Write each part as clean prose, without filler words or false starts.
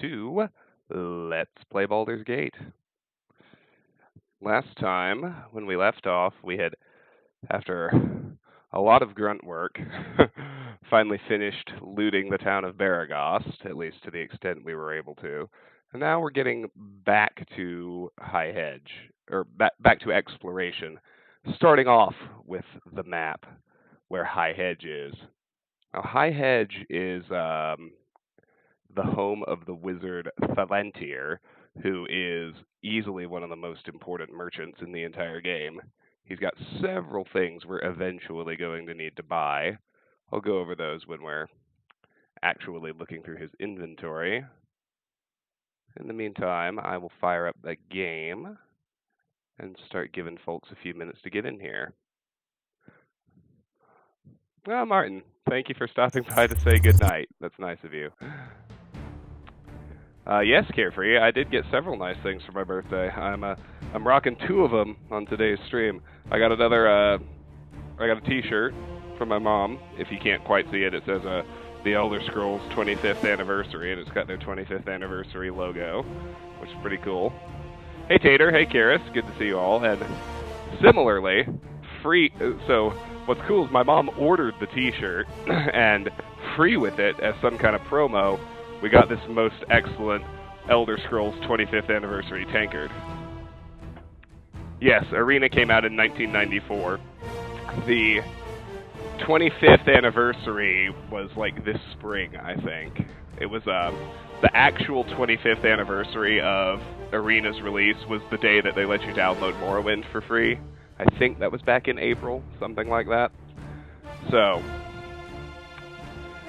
to Let's Play Baldur's Gate. Last time, when we left off, we had, after a lot of grunt work, finally finished looting the town of Baragost, at least to the extent we were able to. And now we're getting back to High Hedge, or back to exploration, starting off with the map where High Hedge is. Now, High Hedge is the home of the wizard Thalantyr, who is easily one of the most important merchants in the entire game. He's got several things we're eventually going to need to buy. I'll go over those when we're actually looking through his inventory. In the meantime, I will fire up the game and start giving folks a few minutes to get in here. Well, Martin, thank you for stopping by to say goodnight. That's nice of you. Yes, Carefree, I did get several nice things for my birthday. I'm rocking two of them on today's stream. I got a t-shirt from my mom. If you can't quite see it, it says the Elder Scrolls 25th anniversary, and it's got their 25th anniversary logo, which is pretty cool. Hey Tater, hey Karis, good to see you all. And similarly, so what's cool is my mom ordered the t-shirt, and free with it as some kind of promo, we got this most excellent Elder Scrolls 25th anniversary tankard. Yes, Arena came out in 1994. The 25th anniversary was like this spring, I think. It was the actual 25th anniversary of Arena's release was the day that they let you download Morrowind for free. I think that was back in April, something like that. So,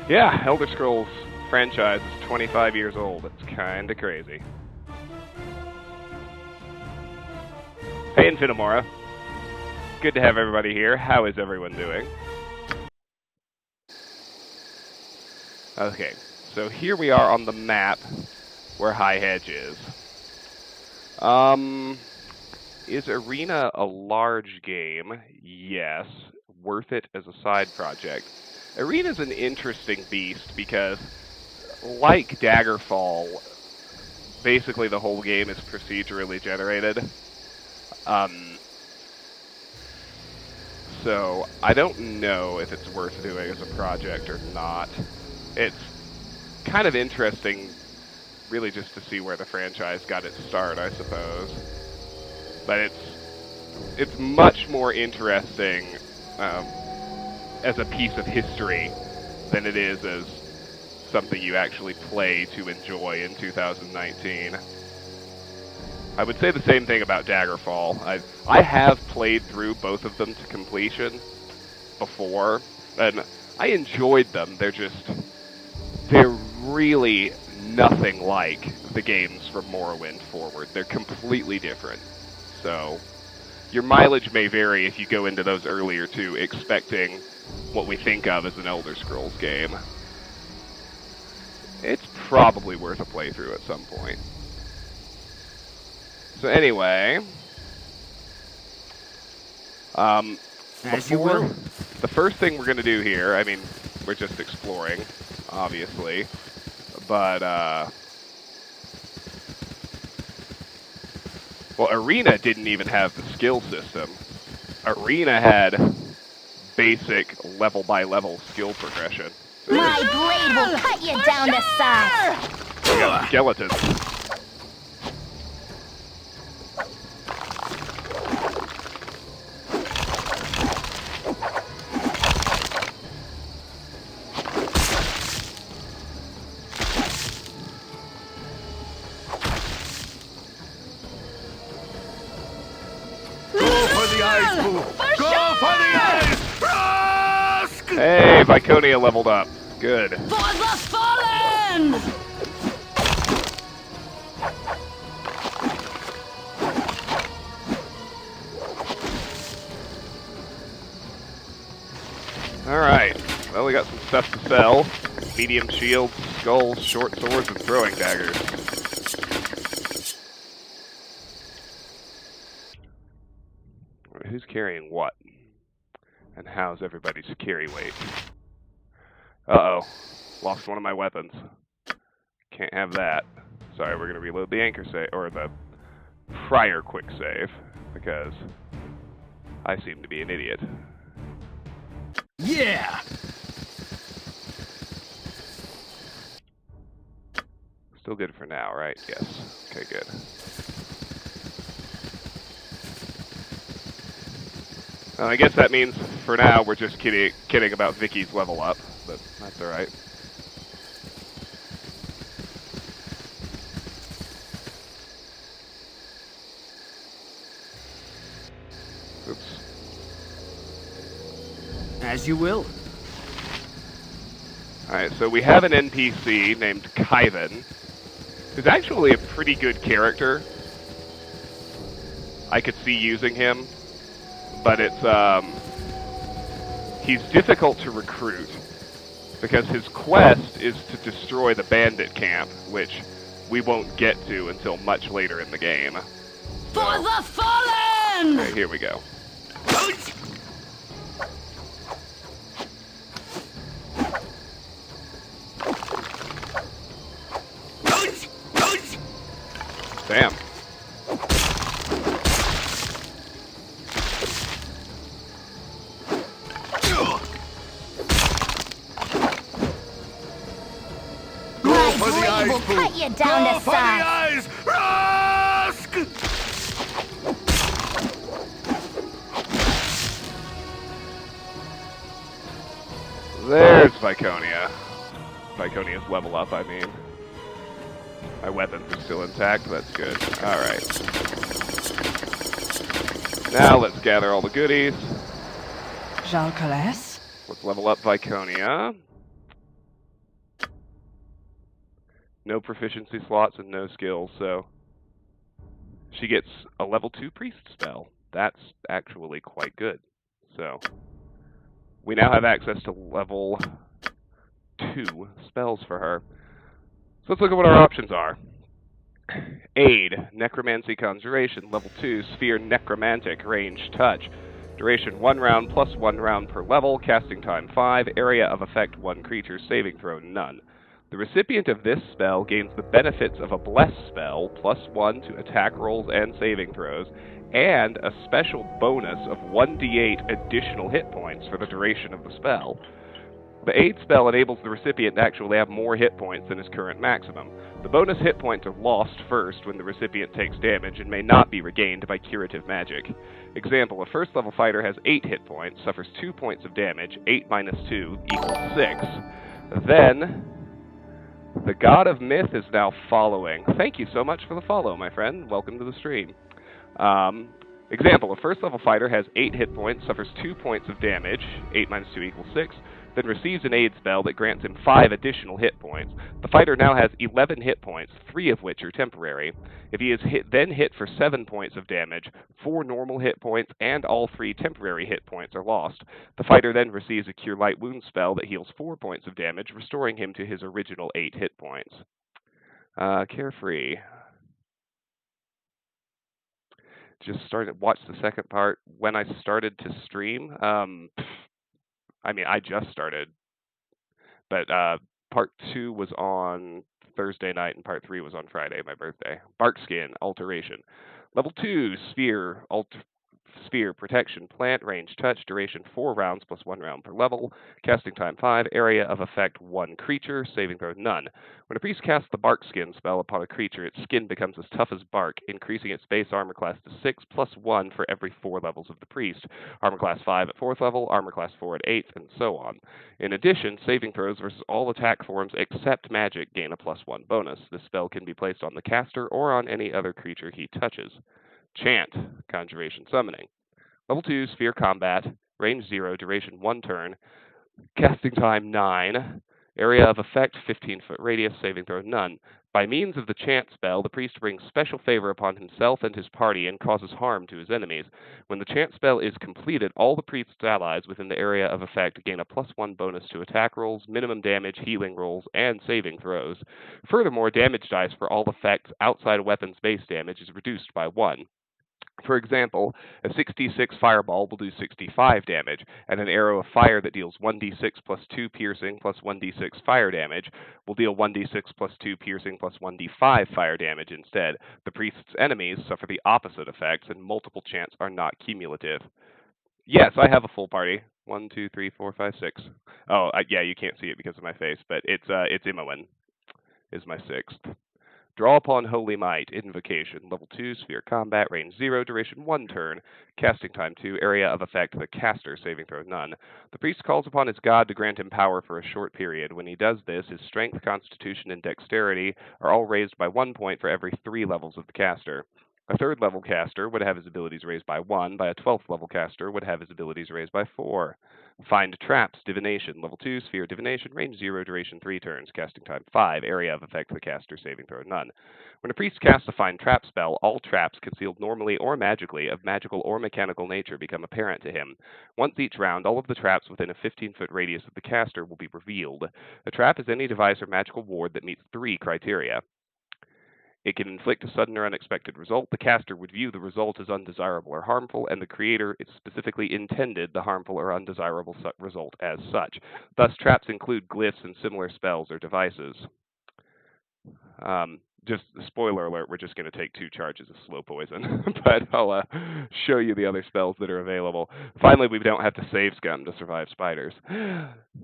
yeah, Elder Scrolls franchise is 25 years old. It's kinda crazy. Hey Infinimora. Good to have everybody here. How is everyone doing? Okay, so here we are on the map where High Hedge is. Is Arena a large game? Yes. Worth it as a side project. Arena's an interesting beast because, like Daggerfall, basically the whole game is procedurally generated. So I don't know if it's worth doing as a project or not. It's kind of interesting, really, just to see where the franchise got its start, I suppose. But it's much more interesting as a piece of history than it is as something you actually play to enjoy in 2019. I would say the same thing about Daggerfall. I have played through both of them to completion before, and I enjoyed them. They're really nothing like the games from Morrowind forward. They're completely different. So your mileage may vary if you go into those earlier two expecting what we think of as an Elder Scrolls game. It's probably worth a playthrough at some point. So anyway, as you will. The first thing we're going to do here, I mean, we're just exploring, obviously, but, well, Arena didn't even have the skill system. Arena had basic level-by-level skill progression. My blade will cut you down to size! We got skeletons. Hey, Viconia leveled up. Good. For the fallen! Alright. Well, we got some stuff to sell. Medium shields, skulls, short swords, and throwing daggers. Who's carrying what? And how's everybody's carry weight? Uh-oh. Lost one of my weapons. Can't have that. Sorry, we're going to reload the anchor save, or the prior quick save, because I seem to be an idiot. Yeah! Still good for now, right? Yes. Okay, good. I guess that means, for now, we're just kidding about Vicky's level up, but that's alright. Oops. As you will. Alright, so we have an NPC named Kyvan, who's actually a pretty good character. I could see using him, but it's, he's difficult to recruit, because his quest is to destroy the bandit camp, which we won't get to until much later in the game. For the fallen! Okay, here we go. Damn. My blade will cut you down to size. Eyes! Rusk! There's Viconia. Viconia's level up, I mean. My weapons are still intact, that's good. Alright. Now let's gather all the goodies. Jalcales? Let's level up Viconia. No proficiency slots and no skills, so she gets a level 2 priest spell. That's actually quite good. So we now have access to level 2 spells for her. So let's look at what our options are. Aid, Necromancy Conjuration, level 2, Sphere Necromantic, range touch. Duration 1 round plus 1 round per level, casting time 5, area of effect 1 creature, saving throw none. The recipient of this spell gains the benefits of a Bless spell, +1 to attack rolls and saving throws, and a special bonus of 1d8 additional hit points for the duration of the spell. The Aid spell enables the recipient to actually have more hit points than his current maximum. The bonus hit points are lost first when the recipient takes damage and may not be regained by curative magic. Example, a first level fighter has 8 hit points, suffers 2 points of damage, 8 minus 2 equals 6. Then, the God of Myth is now following. Thank you so much for the follow, my friend. Welcome to the stream. Example, a first level fighter has 8 hit points, suffers 2 points of damage, 8 minus 2 equals 6, then receives an Aid spell that grants him 5 additional hit points. The fighter now has 11 hit points, 3 of which are temporary. If he is then hit for 7 points of damage, 4 normal hit points and all 3 temporary hit points are lost. The fighter then receives a Cure Light Wound spell that heals 4 points of damage, restoring him to his original 8 hit points. Carefree. Just started, watched the second part when I started to stream. I mean, I just started, but part 2 was on Thursday night and part 3 was on Friday, my birthday. Barkskin, Alteration. Level 2, Sphere, Sphere, Protection, Plant, Range, Touch, Duration 4 rounds plus 1 round per level, casting time 5, area of effect 1 creature, saving throw none. When a priest casts the Barkskin spell upon a creature, its skin becomes as tough as bark, increasing its base armor class to 6 plus 1 for every 4 levels of the priest. Armor class 5 at 4th level, armor class 4 at 8th, and so on. In addition, saving throws versus all attack forms except magic gain a +1 bonus. This spell can be placed on the caster or on any other creature he touches. Chant, Conjuration Summoning. Level 2, Sphere Combat, range 0, duration 1 turn, casting time 9, area of effect 15-foot radius, saving throw none. By means of the chant spell, the priest brings special favor upon himself and his party and causes harm to his enemies. When the chant spell is completed, all the priest's allies within the area of effect gain a +1 bonus to attack rolls, minimum damage, healing rolls, and saving throws. Furthermore, damage dice for all effects outside of weapons base damage is reduced by 1. For example, a 66 fireball will do 65 damage, and an arrow of fire that deals 1d6 plus 2 piercing plus 1d6 fire damage will deal 1d6 plus 2 piercing plus 1d5 fire damage instead. The priest's enemies suffer the opposite effects, and multiple chants are not cumulative. Yes, I have a full party. 1, 2, 3, 4, 5, 6. Oh, yeah, you can't see it because of my face, but it's Imoen is my sixth. Draw upon Holy Might, Invocation, Level 2, Sphere Combat, Range 0, Duration 1 turn, Casting Time 2, Area of Effect, the Caster, Saving Throw None. The priest calls upon his god to grant him power for a short period. When he does this, his Strength, Constitution, and Dexterity are all raised by 1 point for every 3 levels of the caster. A 3rd level caster would have his abilities raised by 1, by a 12th level caster would have his abilities raised by 4. Find Traps, Divination, Level 2, Sphere Divination, Range 0, Duration 3 turns, Casting Time 5, Area of Effect, the caster, Saving Throw None. When a priest casts a Find Trap spell, all traps concealed normally or magically of magical or mechanical nature become apparent to him. Once each round, all of the traps within a 15-foot radius of the caster will be revealed. A trap is any device or magical ward that meets 3 criteria. It can inflict a sudden or unexpected result. The caster would view the result as undesirable or harmful, and the creator specifically intended the harmful or undesirable result as such. Thus, traps include glyphs and similar spells or devices. Just spoiler alert, we're just going to take 2 charges of slow poison, but I'll show you the other spells that are available. Finally, we don't have to save scum to survive spiders.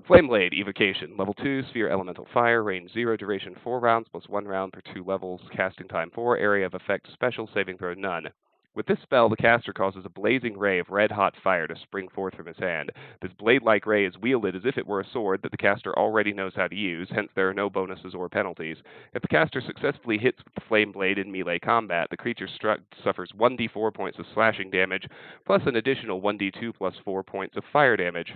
Flame Blade, Evocation, Level 2, Sphere Elemental Fire, Range 0, Duration 4 rounds plus 1 round per 2 levels, Casting Time 4, Area of Effect Special, Saving Throw None. With this spell, the caster causes a blazing ray of red-hot fire to spring forth from his hand. This blade-like ray is wielded as if it were a sword that the caster already knows how to use, hence there are no bonuses or penalties. If the caster successfully hits with the flame blade in melee combat, the creature struck suffers 1d4 points of slashing damage, plus an additional 1d2 plus 4 points of fire damage.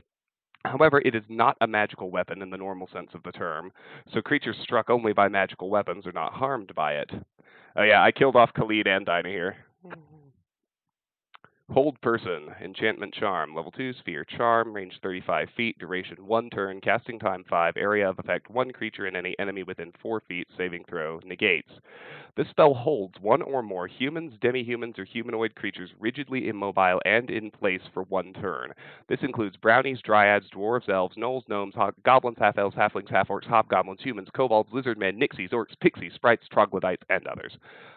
However, it is not a magical weapon in the normal sense of the term, so creatures struck only by magical weapons are not harmed by it. Oh yeah, I killed off Khalid and Dinah here. Hold Person, Enchantment Charm, Level 2, Sphere Charm, range 35 feet, duration 1 turn, casting time 5, area of effect 1 creature and any enemy within 4 feet, saving throw, negates. This spell holds 1 or more humans, demi-humans, or humanoid creatures rigidly immobile and in place for 1 turn. This includes brownies, dryads, dwarves, elves, gnolls, gnomes, goblins, half-elves, halflings, half-orcs, hobgoblins, humans, kobolds, lizardmen, nixies, orcs, pixies, sprites, troglodytes, and others.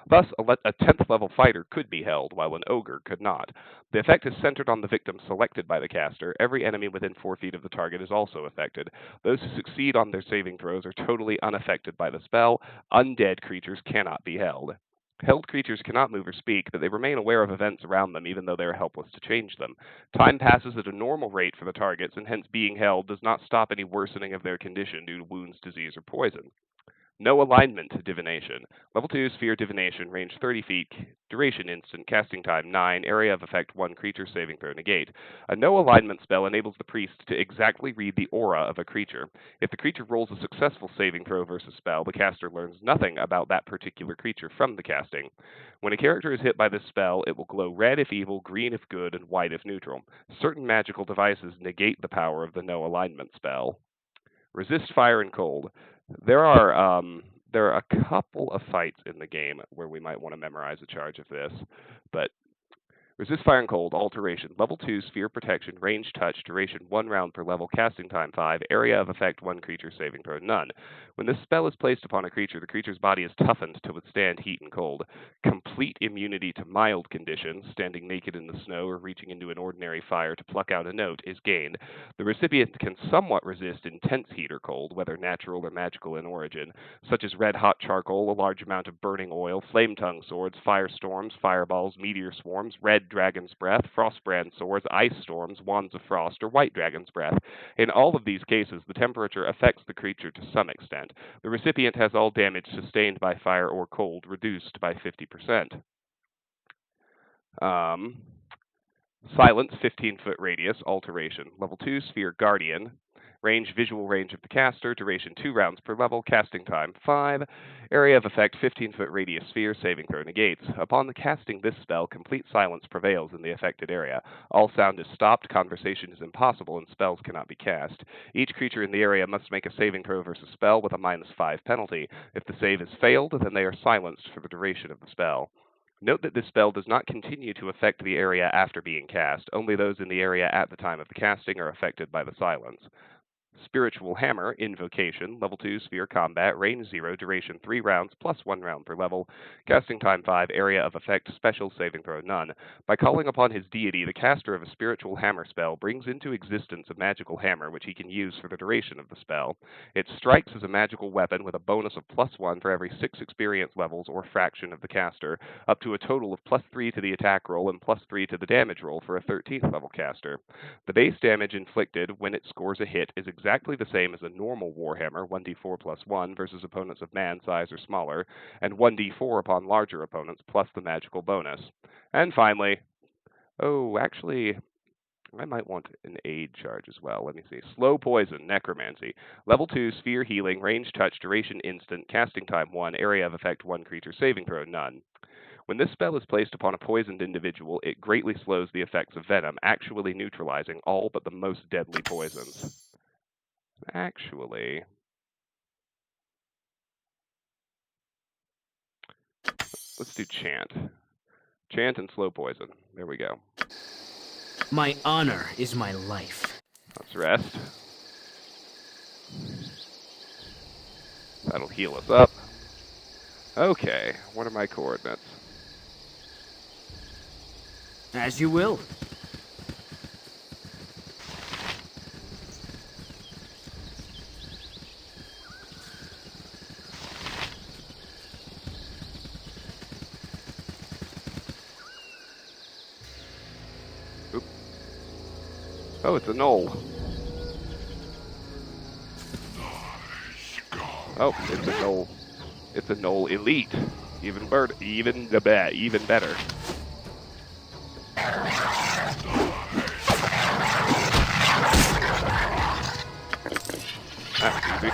Thus, a 10th level fighter could be held, while an ogre could not. The effect is centered on the victim selected by the caster. Every enemy within 4 feet of the target is also affected. Those who succeed on their saving throws are totally unaffected by the spell. Undead creatures cannot be held. Held creatures cannot move or speak, but they remain aware of events around them even though they are helpless to change them. Time passes at a normal rate for the targets, and hence being held does not stop any worsening of their condition due to wounds, disease, or poison. No alignment divination. Level 2 sphere divination, range 30 feet, duration instant, casting time 9, area of effect 1 creature, saving throw negate. A no alignment spell enables the priest to exactly read the aura of a creature. If the creature rolls a successful saving throw versus spell, the caster learns nothing about that particular creature from the casting. When a character is hit by this spell, it will glow red if evil, green if good, and white if neutral. Certain magical devices negate the power of the no alignment spell. Resist fire and cold. There are a couple of fights in the game where we might want to memorize a charge of this, but resist fire and cold, alteration, level 2, sphere protection, range touch, duration 1 round per level, casting time 5, area of effect 1 creature, saving throw none. When this spell is placed upon a creature, the creature's body is toughened to withstand heat and cold. Complete immunity to mild conditions, standing naked in the snow or reaching into an ordinary fire to pluck out a note, is gained. The recipient can somewhat resist intense heat or cold, whether natural or magical in origin, such as red-hot charcoal, a large amount of burning oil, flame-tongue swords, firestorms, fireballs, meteor swarms, red dragon's breath, frostbrand swords, ice storms, wands of frost, or white dragon's breath. In all of these cases, the temperature affects the creature to some extent. The recipient has all damage sustained by fire or cold reduced by 50%. Silence, 15-foot radius, alteration. Level 2, sphere guardian. Range, visual range of the caster, duration 2 rounds per level, casting time 5, area of effect 15-foot radius sphere, saving throw negates. Upon the casting this spell, complete silence prevails in the affected area. All sound is stopped, conversation is impossible, and spells cannot be cast. Each creature in the area must make a saving throw versus spell with a -5 penalty. If the save is failed, then they are silenced for the duration of the spell. Note that this spell does not continue to affect the area after being cast. Only those in the area at the time of the casting are affected by the silence. Spiritual Hammer, Invocation, Level 2, Sphere Combat, Range 0, Duration 3 rounds, plus 1 round per level, Casting Time 5, Area of Effect, Special Saving Throw None. By calling upon his deity, the caster of a Spiritual Hammer spell brings into existence a magical hammer which he can use for the duration of the spell. It strikes as a magical weapon with a bonus of plus 1 for every 6 experience levels or fraction of the caster, up to a total of plus 3 to the attack roll and plus 3 to the damage roll for a 13th level caster. The base damage inflicted when it scores a hit is exactly the same as a normal Warhammer, 1d4 plus 1 versus opponents of man size or smaller, and 1d4 upon larger opponents plus the magical bonus. And finally, actually, I might want an aid charge as well. Let me see. Slow Poison, Necromancy. Level 2, Sphere Healing, Range Touch, Duration Instant, Casting Time 1, Area of Effect 1, Creature Saving Throw None. When this spell is placed upon a poisoned individual, it greatly slows the effects of venom, actually neutralizing all but the most deadly poisons. Actually, let's do Chant. Chant and Slow Poison. There we go. My honor is my life. Let's rest. That'll heal us up. Okay, what are my coordinates? As you will. Oop. Oh, it's a knoll. Oh, it's a knoll. It's a knoll elite. Even better. That's easy.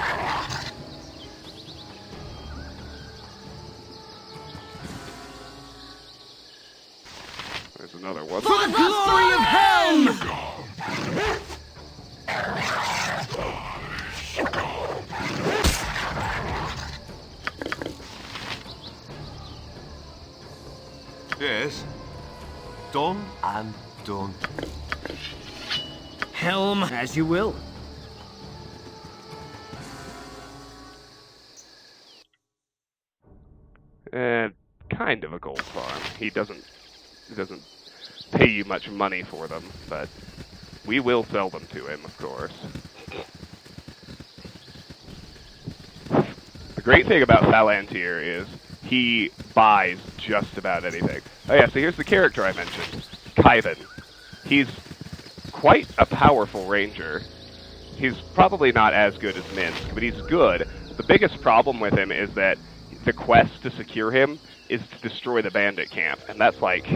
There's another one. For the glory of Helm! Yes. Done and done. Helm, as you will. Kind of a gold farm. He doesn't pay you much money for them, but we will sell them to him, of course. The great thing about Thalantyr is he buys just about anything. Oh yeah, so here's the character I mentioned, Kaiven. He's quite a powerful ranger. He's probably not as good as Minsk, but he's good. The biggest problem with him is that the quest to secure him is to destroy the bandit camp, and that's like,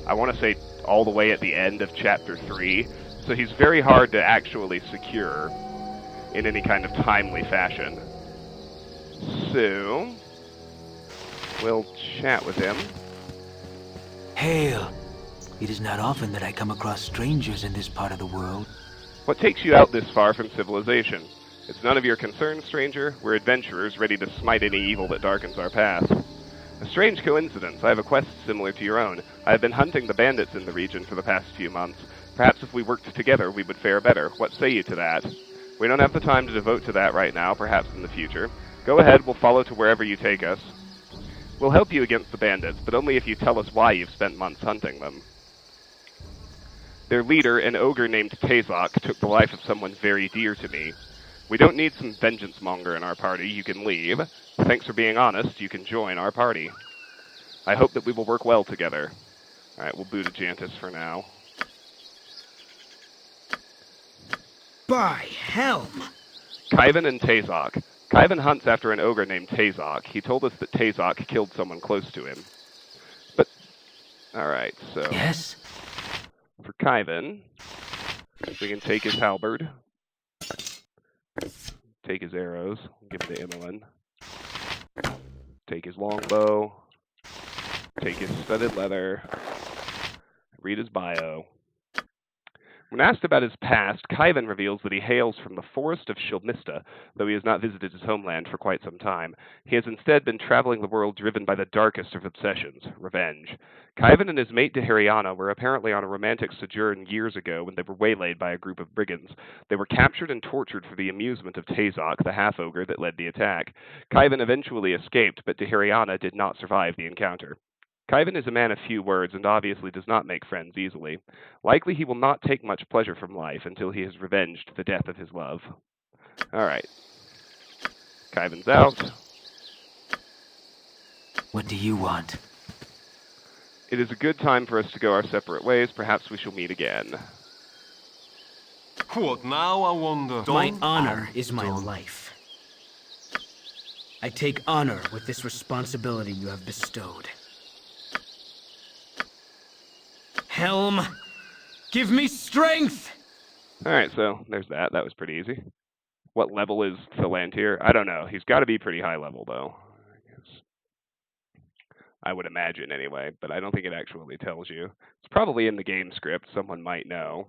I want to say, all the way at the end of Chapter 3, so he's very hard to actually secure in any kind of timely fashion. So, we'll chat with him. Hail! It is not often that I come across strangers in this part of the world. What takes you out this far from civilization? It's none of your concern, stranger. We're adventurers ready to smite any evil that darkens our path. A strange coincidence. I have a quest similar to your own. I have been hunting the bandits in the region for the past few months. Perhaps if we worked together, we would fare better. What say you to that? We don't have the time to devote to that right now, perhaps in the future. Go ahead, we'll follow to wherever you take us. We'll help you against the bandits, but only if you tell us why you've spent months hunting them. Their leader, an ogre named Tazok, took the life of someone very dear to me. We don't need some vengeance monger in our party. You can leave. Thanks for being honest. You can join our party. I hope that we will work well together. Alright, we'll boot Ajantis for now. By Helm! Kaiven and Tazok. Kaiven hunts after an ogre named Tazok. He told us that Tazok killed someone close to him. But, alright, so... Yes? For Kaiven, we can take his halberd. Take his arrows, give it to Imoen. Take his longbow. Take his studded leather. Read his bio. When asked about his past, Kaivan reveals that he hails from the forest of Shilmista, though he has not visited his homeland for quite some time. He has instead been traveling the world driven by the darkest of obsessions, revenge. Kaivan and his mate Deheriana were apparently on a romantic sojourn years ago when they were waylaid by a group of brigands. They were captured and tortured for the amusement of Tazok, the half-ogre that led the attack. Kaivan eventually escaped, but Deheriana did not survive the encounter. Kaivan is a man of few words and obviously does not make friends easily. Likely he will not take much pleasure from life until he has revenged the death of his love. Alright. Kaivan's out. What do you want? It is a good time for us to go our separate ways. Perhaps we shall meet again. What now, I wonder? My honor is my life. I take honor with this responsibility you have bestowed. Helm, give me strength! Alright, so there's that. That was pretty easy. What level is Thalantyr? I don't know. He's got to be pretty high level, though. I would imagine, anyway, but I don't think it actually tells you. It's probably in the game script. Someone might know.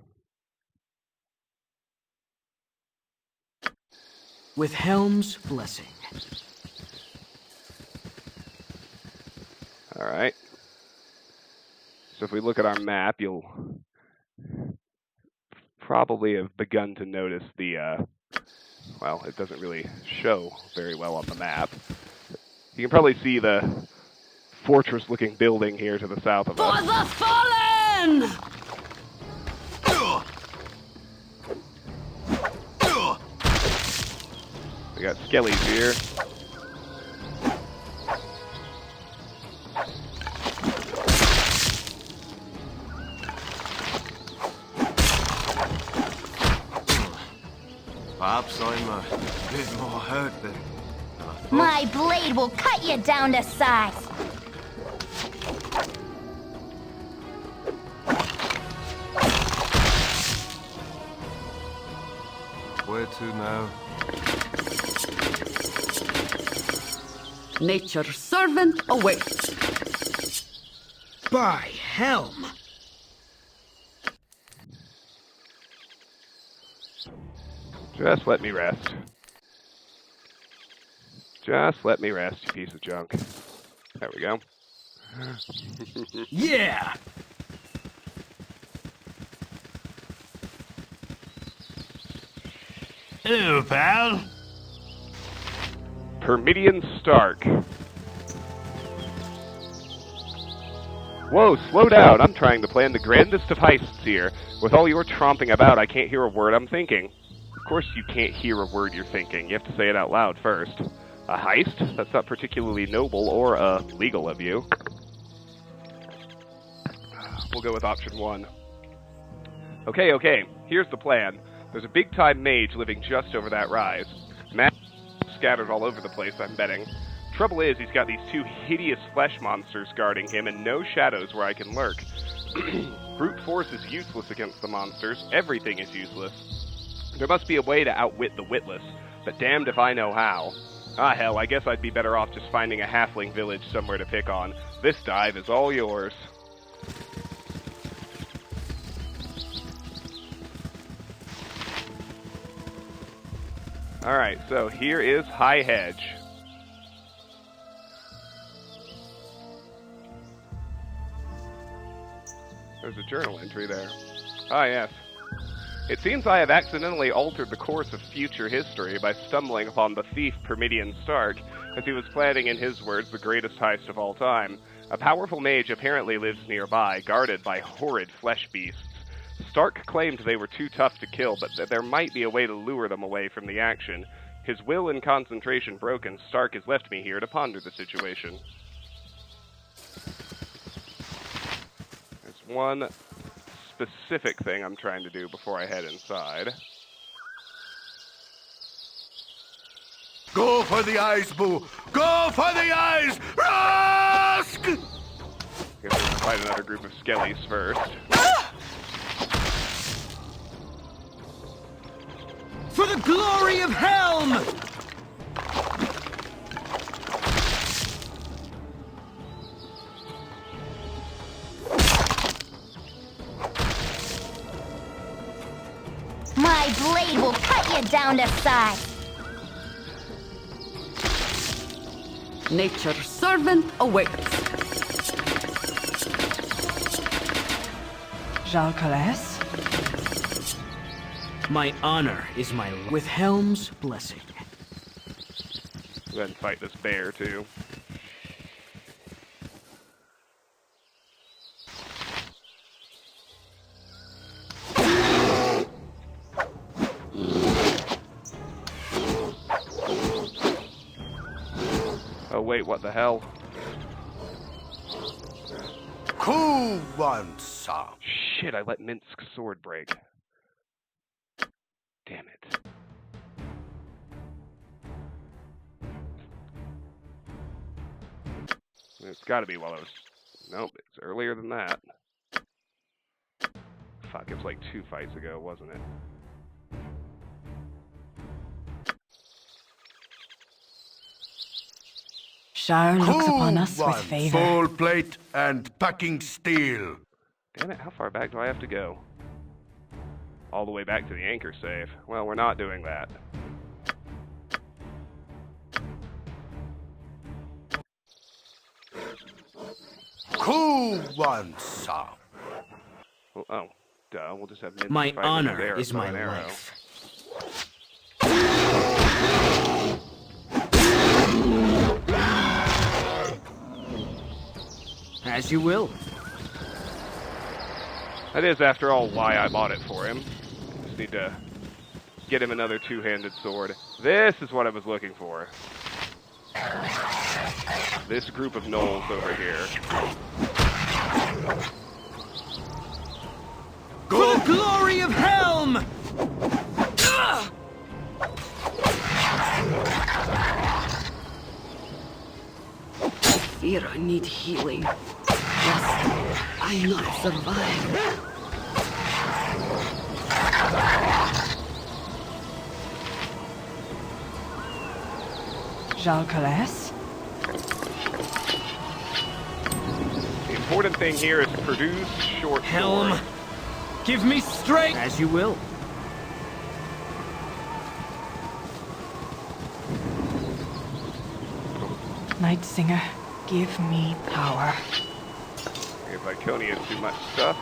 With Helm's blessing. Alright. So if we look at our map, you'll probably have begun to notice the, well, it doesn't really show very well on the map. You can probably see the fortress-looking building here to the south of us. For the fallen! We got skellies here. Perhaps I'm a bit more hurt than I thought. My blade will cut you down to size. Where to now? Nature's servant awaits. By Helm! Just let me rest. Just let me rest, you piece of junk. There we go. Yeah! Hello, pal. Permidian Stark. Whoa, slow down. I'm trying to plan the grandest of heists here. With all your tromping about, I can't hear a word I'm thinking. Of course you can't hear a word you're thinking. You have to say it out loud first. A heist? That's not particularly noble or, legal of you. We'll go with option one. Okay. Here's the plan. There's a big-time mage living just over that rise. Magic scattered all over the place, I'm betting. Trouble is, he's got these two hideous flesh monsters guarding him and no shadows where I can lurk. Brute force is useless against the monsters. Everything is useless. There must be a way to outwit the witless, but damned if I know how. Ah, hell, I guess I'd be better off just finding a halfling village somewhere to pick on. This dive is all yours. Alright, so here is High Hedge. There's a journal entry there. Ah, yes. It seems I have accidentally altered the course of future history by stumbling upon the thief Permidian Stark, as he was planning, in his words, the greatest heist of all time. A powerful mage apparently lives nearby, guarded by horrid flesh beasts. Stark claimed they were too tough to kill, but that there might be a way to lure them away from the action. His will and concentration broken, Stark has left me here to ponder the situation. There's one specific thing I'm trying to do before I head inside. Go for the eyes, Boo! Go for the eyes! Rusk! Guess we're gonna fight another group of skellies first. For the glory of Helm! cut you down to size. Nature's servant awaits. Jalcales? My honor is my with Helm's blessing. Go ahead and fight this bear, too. Oh, wait, what the hell? Who wants some? Shit, I let Minsk's sword break. Damn it. It's gotta be while I was... Nope, it's earlier than that. Fuck, it was like 2 fights ago, wasn't it? Shire looks upon us with wants favor. full plate and packing steel? Damn it, how far back do I have to go? All the way back to the anchor save. Well, we're not doing that. Who wants some? Well, oh, duh, we'll just have Minsk My fight with honor his arrow, is bow my and arrow. life. As you will. That is, after all, why I bought it for him. Just need to get him another two-handed sword. This is what I was looking for. This group of gnolls over here. For the glory of Helm! Fear I need healing. Yes, I not survive. Jalcales? The important thing here is to produce short Helm, swords. give me strength! As you will. Night Singer, give me power. If Iconia's too much stuff.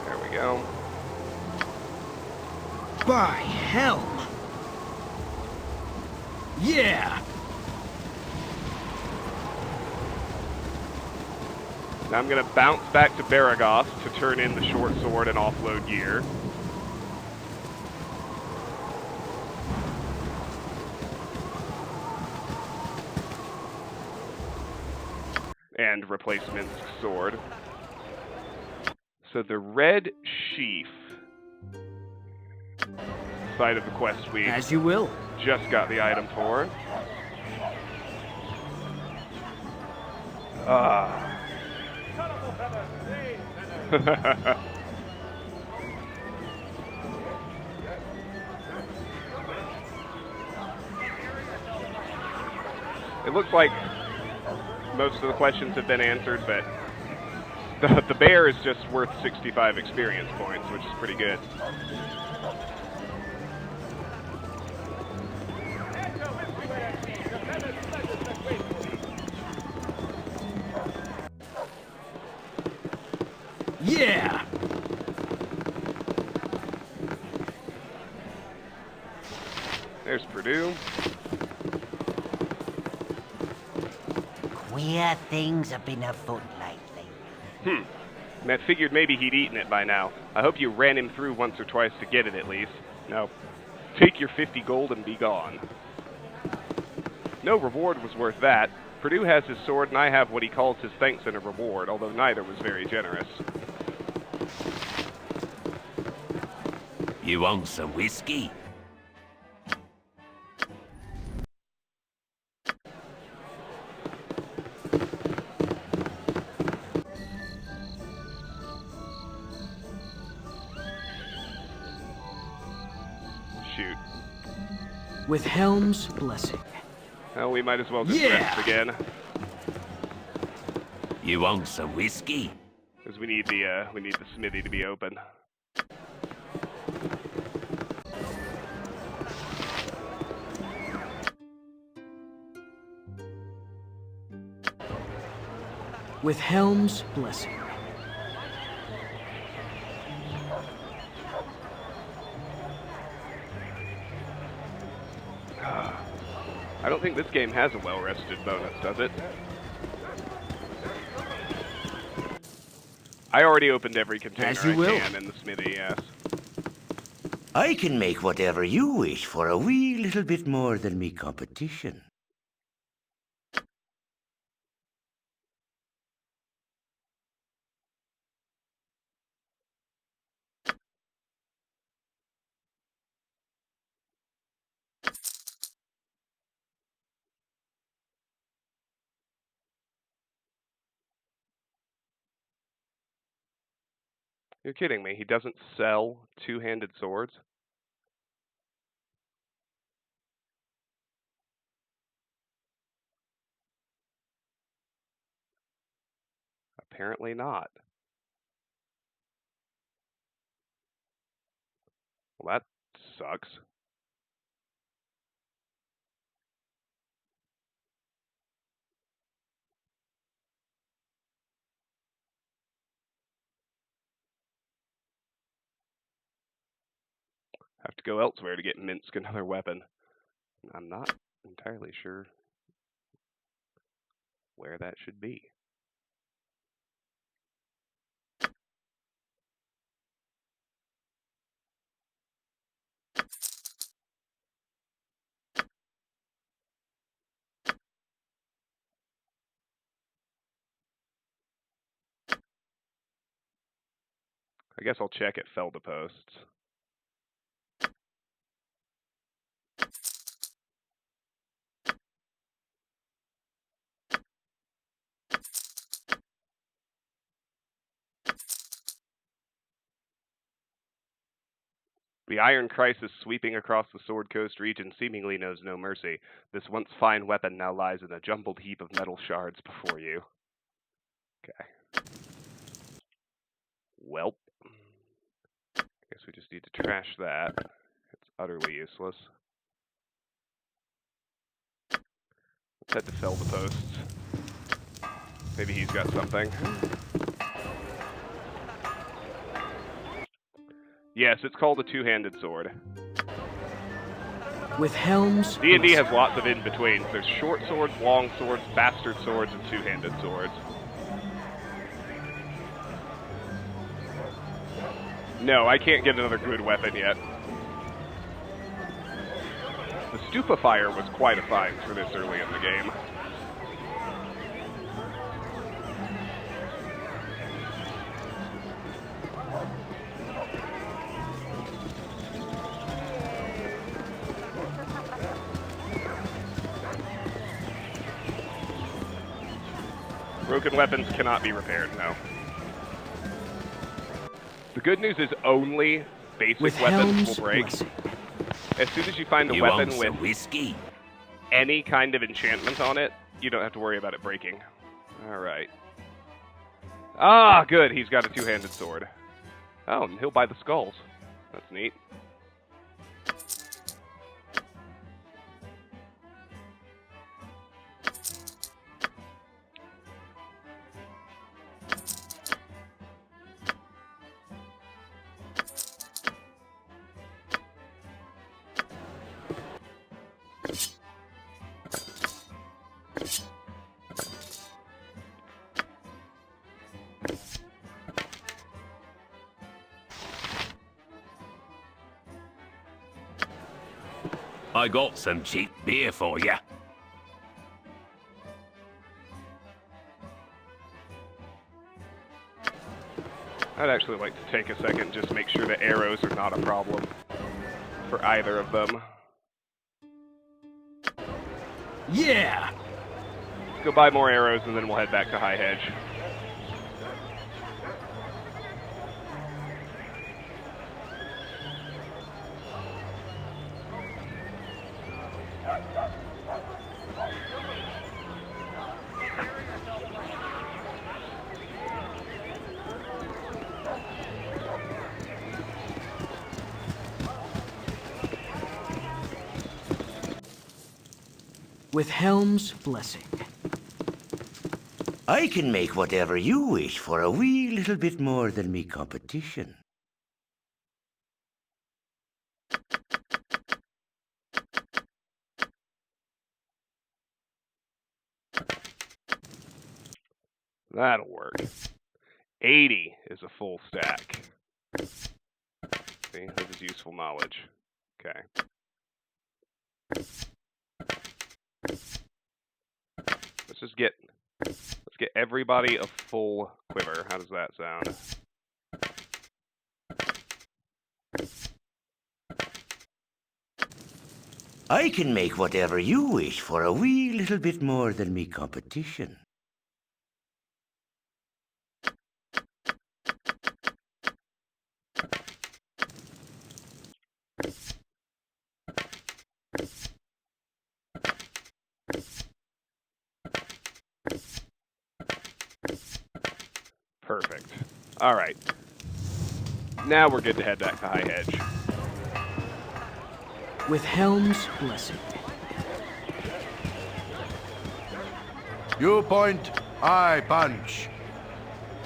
There we go. By Helm! Yeah! Now I'm going to bounce back to Baragoth to turn in the short sword and offload gear. And replace Minsk's sword. So the red sheaf side of the quest we As you will. just got the item for. It looks like most of the questions have been answered, but the bear is just worth 65 experience points, which is pretty good. Yeah! There's Purdue. Queer things have been afoot lately. Matt figured maybe he'd eaten it by now. I hope you ran him through once or twice to get it at least. No. Take your 50 gold and be gone. No reward was worth that. Purdue has his sword and I have what he calls his thanks and a reward, although neither was very generous. You want some whiskey? Shoot. With Helm's blessing. Well, we might as well just Yeah! rest again. You want some whiskey? There's Because we need the smithy to be open. With Helm's blessing. I don't think this game has a well-rested bonus, does it? I already opened every container As you I will. can in the smithy, yes. I can make whatever you wish for a wee little bit more than me competition. You're kidding me. He doesn't sell two-handed swords? Apparently not. Well, that sucks. Have to go elsewhere to get Minsk another weapon. I'm not entirely sure where that should be. I guess I'll check at Felda Posts. The Iron Crisis sweeping across the Sword Coast region seemingly knows no mercy. This once fine weapon now lies in a jumbled heap of metal shards before you. Okay. Welp. Guess we just need to trash that. It's utterly useless. Let's head to Felda Posts. Maybe he's got something. Yes, it's called a two-handed sword. With Helm's D&D blessing. has lots of in-betweens. There's short swords, long swords, bastard swords, and two-handed swords. No, I can't get another good weapon yet. The Stupefier was quite a find for this early in the game. Broken weapons cannot be repaired, no. The good news is only basic With weapons Helm's will break. blessing. As soon as you find a You weapon want with some whiskey? any kind of enchantment on it, you don't have to worry about it breaking. Alright. Ah, good, he's got a two-handed sword. Oh, and he'll buy the skulls. That's neat. I got some cheap beer for you. I'd actually like to take a second just to make sure the arrows are not a problem for either of them. Yeah! Let's go buy more arrows and then we'll head back to High Hedge. With Helm's blessing. I can make whatever you wish for a wee little bit more than me competition. That'll work. 80 is a full stack. See, this is useful knowledge. Okay. Let's get everybody a full quiver. How does that sound? I can make whatever you wish for a wee little bit more than me competition. Perfect. All right. Now we're good to head back to High Hedge. With Helm's blessing. You point, I punch.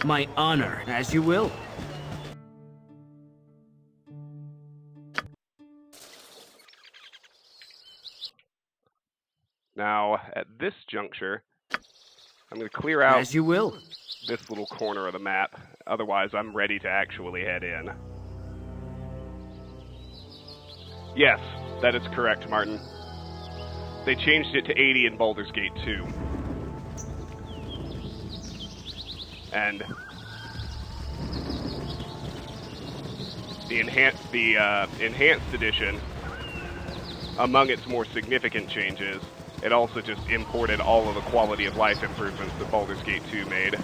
My honor, as you will. Now, at this juncture, I'm going to clear out As you will. this little corner of the map. Otherwise, I'm ready to actually head in. Yes, that is correct, Martin. They changed it to 80 in Baldur's Gate 2. And the enhanced edition, among its more significant changes, it also just imported all of the quality of life improvements that Baldur's Gate 2 made.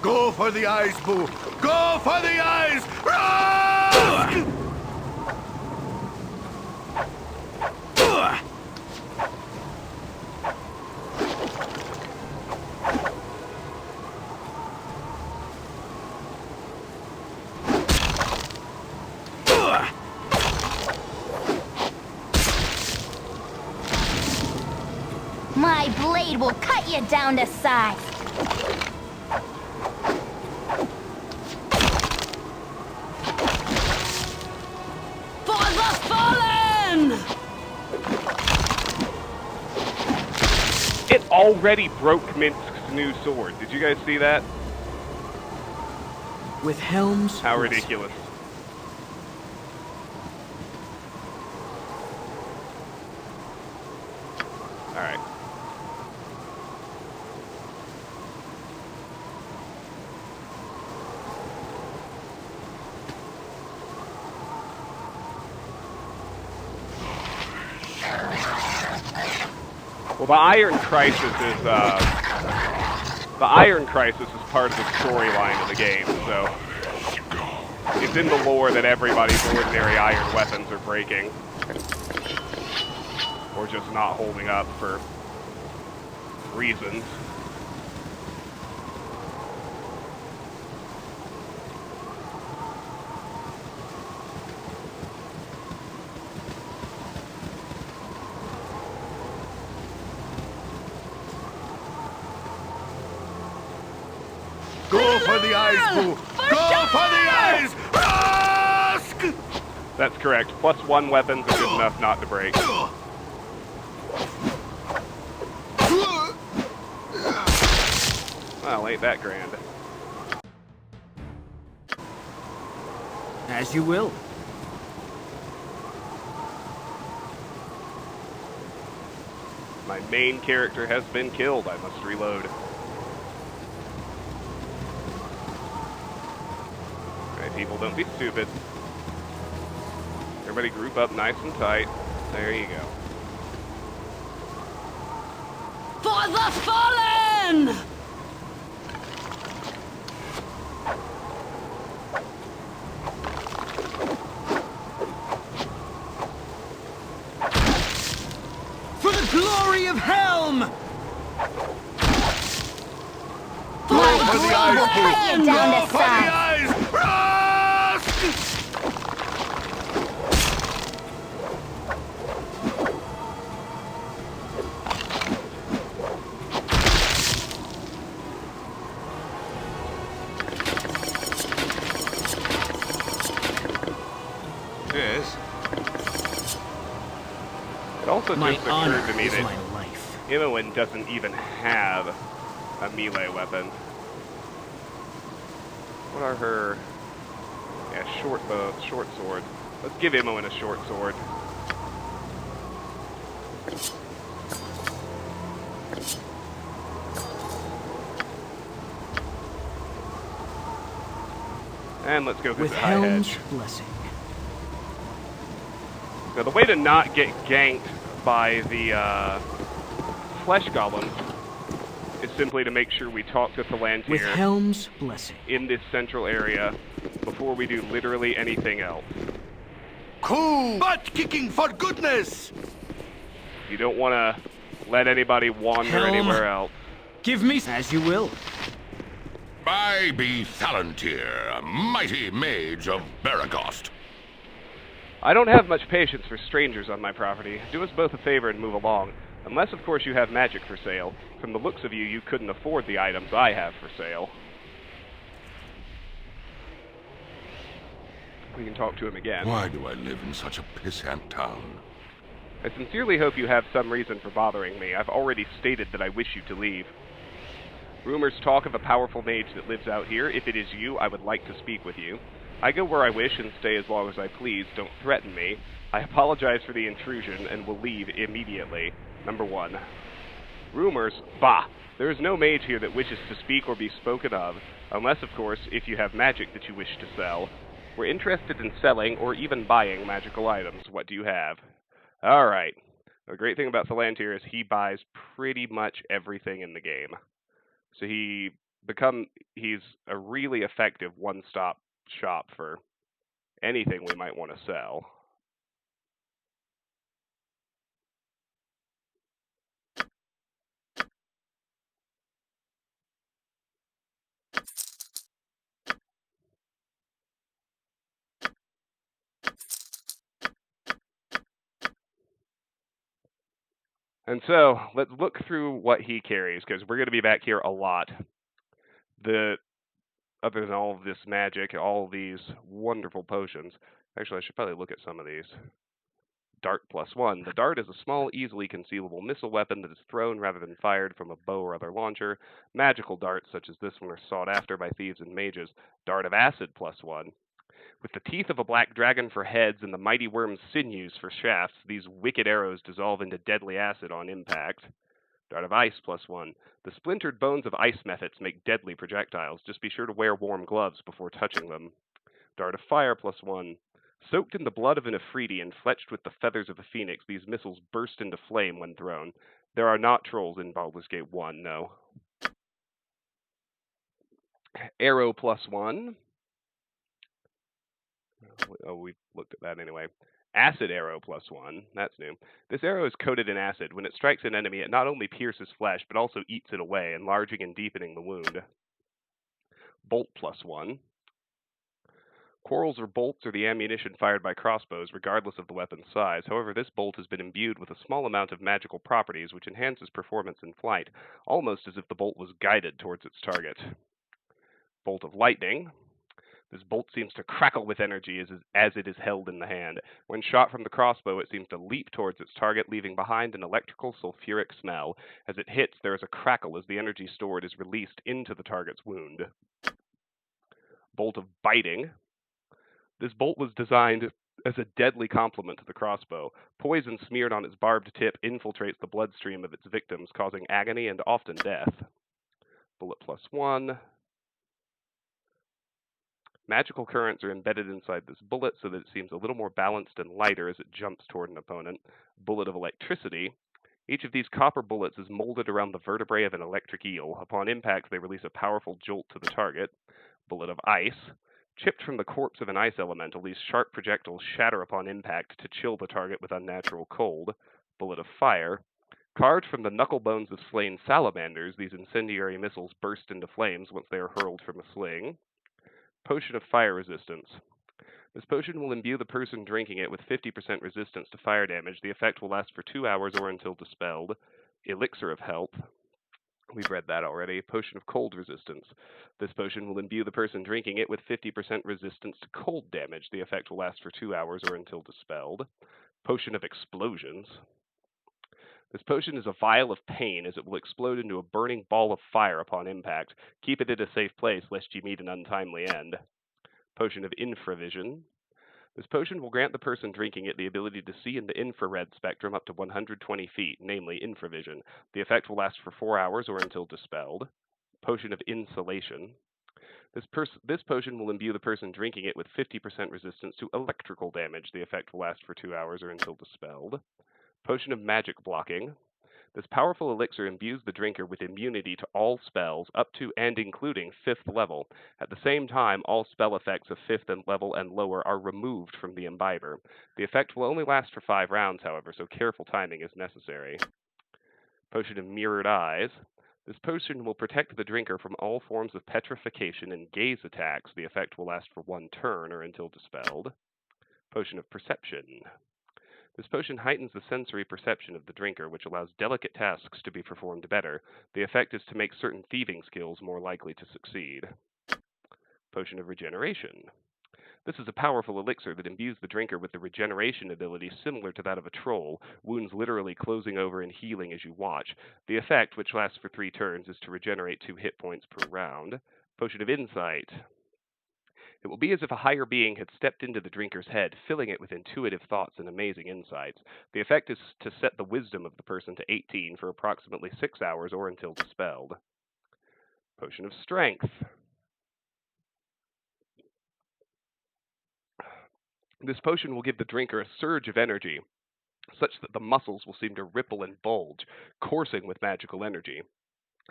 Go for the eyes, Boo! Go for the eyes! Rusk! My blade will cut you down to size. For the fallen! It already broke Minsk's new sword. Did you guys see that? With Helm's How blessing. ridiculous. Alright. Well, the Iron Crisis is part of the storyline of the game, so it's in the lore that everybody's ordinary iron weapons are breaking. Or just not holding up for reasons. Go for the eyes, Boo! Go for the eyes! Rusk! That's correct. +1 weapons are good enough not to break. Well, ain't that grand. As you will. My main character has been killed. I must reload. Right, right, people, don't be stupid. Everybody group up nice and tight. There you go. For the fallen! For the glory of Helm! My For the blade will eyes, cut you down Go to for the size. eyes! Rusk! Yes? It also My just honor occurred to me is that my life. Imoen doesn't even have a melee weapon. What are her... Yeah, short bow, short sword. Let's give Imoen a short sword. And let's go With visit High Helm's Hedge. blessing. Now, the way to not get ganked by the flesh golems is simply to make sure we talk to With Thalantyr Helm's blessing. in this central area before we do literally anything else. Cool! Butt kicking for goodness! You don't want to let anybody wander Helm. anywhere else. Give me as you will. I be Thalantyr, a mighty mage of Baragost. I don't have much patience for strangers on my property. Do us both a favor and move along. Unless, of course, you have magic for sale. From the looks of you, you couldn't afford the items I have for sale. We can talk to him again. Why do I live in such a pissant town? I sincerely hope you have some reason for bothering me. I've already stated that I wish you to leave. Rumors talk of a powerful mage that lives out here. If it is you, I would like to speak with you. I go where I wish and stay as long as I please. Don't threaten me. I apologize for the intrusion and will leave immediately. Number 1. Rumors? Bah! There is no mage here that wishes to speak or be spoken of, unless, of course, if you have magic that you wish to sell. We're interested in selling or even buying magical items. What do you have? Alright. The great thing about Thalantyr is he buys pretty much everything in the game. So he's a really effective one-stop shop for anything we might want to sell. And so, let's look through what he carries, because we're going to be back here a lot. Other than all of this magic, all these wonderful potions. Actually, I should probably look at some of these. Dart +1. The dart is a small, easily concealable missile weapon that is thrown rather than fired from a bow or other launcher. Magical darts, such as this one, are sought after by thieves and mages. Dart of acid +1. With the teeth of a black dragon for heads and the mighty worm's sinews for shafts, these wicked arrows dissolve into deadly acid on impact. Dart of ice +1. The splintered bones of ice mephits make deadly projectiles. Just be sure to wear warm gloves before touching them. Dart of fire +1. Soaked in the blood of an Afridi and fletched with the feathers of a phoenix, these missiles burst into flame when thrown. There are not trolls in Baldur's Gate 1, no. Arrow +1. Oh, we've looked at that anyway. Acid arrow +1. That's new. This arrow is coated in acid. When it strikes an enemy, it not only pierces flesh, but also eats it away, enlarging and deepening the wound. Bolt +1. Quarrels or bolts are the ammunition fired by crossbows, regardless of the weapon's size. However, this bolt has been imbued with a small amount of magical properties, which enhances performance in flight, almost as if the bolt was guided towards its target. Bolt of lightning. This bolt seems to crackle with energy as it is held in the hand. When shot from the crossbow, it seems to leap towards its target, leaving behind an electrical sulfuric smell. As it hits, there is a crackle as the energy stored is released into the target's wound. Bolt of biting. This bolt was designed as a deadly complement to the crossbow. Poison smeared on its barbed tip infiltrates the bloodstream of its victims, causing agony and often death. Bullet +1. Magical currents are embedded inside this bullet so that it seems a little more balanced and lighter as it jumps toward an opponent. Bullet of electricity. Each of these copper bullets is molded around the vertebrae of an electric eel. Upon impact, they release a powerful jolt to the target. Bullet of ice. Chipped from the corpse of an ice elemental, these sharp projectiles shatter upon impact to chill the target with unnatural cold. Bullet of fire. Carved from the knuckle bones of slain salamanders, these incendiary missiles burst into flames once they are hurled from a sling. Potion of fire resistance. This potion will imbue the person drinking it with 50% resistance to fire damage. The effect will last for 2 hours or until dispelled. Elixir of health. We've read that already. Potion of cold resistance. This potion will imbue the person drinking it with 50% resistance to cold damage. The effect will last for 2 hours or until dispelled. Potion of explosions. This potion is a vial of pain as it will explode into a burning ball of fire upon impact. Keep it in a safe place lest you meet an untimely end. Potion of infravision. This potion will grant the person drinking it the ability to see in the infrared spectrum up to 120 feet, namely infravision. The effect will last for 4 hours or until dispelled. Potion of insulation. This potion will imbue the person drinking it with 50% resistance to electrical damage. The effect will last for 2 hours or until dispelled. Potion of magic blocking. This powerful elixir imbues the drinker with immunity to all spells up to and including 5th level. At the same time, all spell effects of 5th level and lower are removed from the imbiber. The effect will only last for 5 rounds, however, so careful timing is necessary. Potion of mirrored eyes. This potion will protect the drinker from all forms of petrification and gaze attacks. The effect will last for 1 turn or until dispelled. Potion of perception. This potion heightens the sensory perception of the drinker, which allows delicate tasks to be performed better. The effect is to make certain thieving skills more likely to succeed. Potion of regeneration. This is a powerful elixir that imbues the drinker with the regeneration ability similar to that of a troll, wounds literally closing over and healing as you watch. The effect, which lasts for 3 turns, is to regenerate 2 hit points per round. Potion of insight. It will be as if a higher being had stepped into the drinker's head, filling it with intuitive thoughts and amazing insights. The effect is to set the wisdom of the person to 18 for approximately 6 hours or until dispelled. Potion of strength. This potion will give the drinker a surge of energy, such that the muscles will seem to ripple and bulge, coursing with magical energy.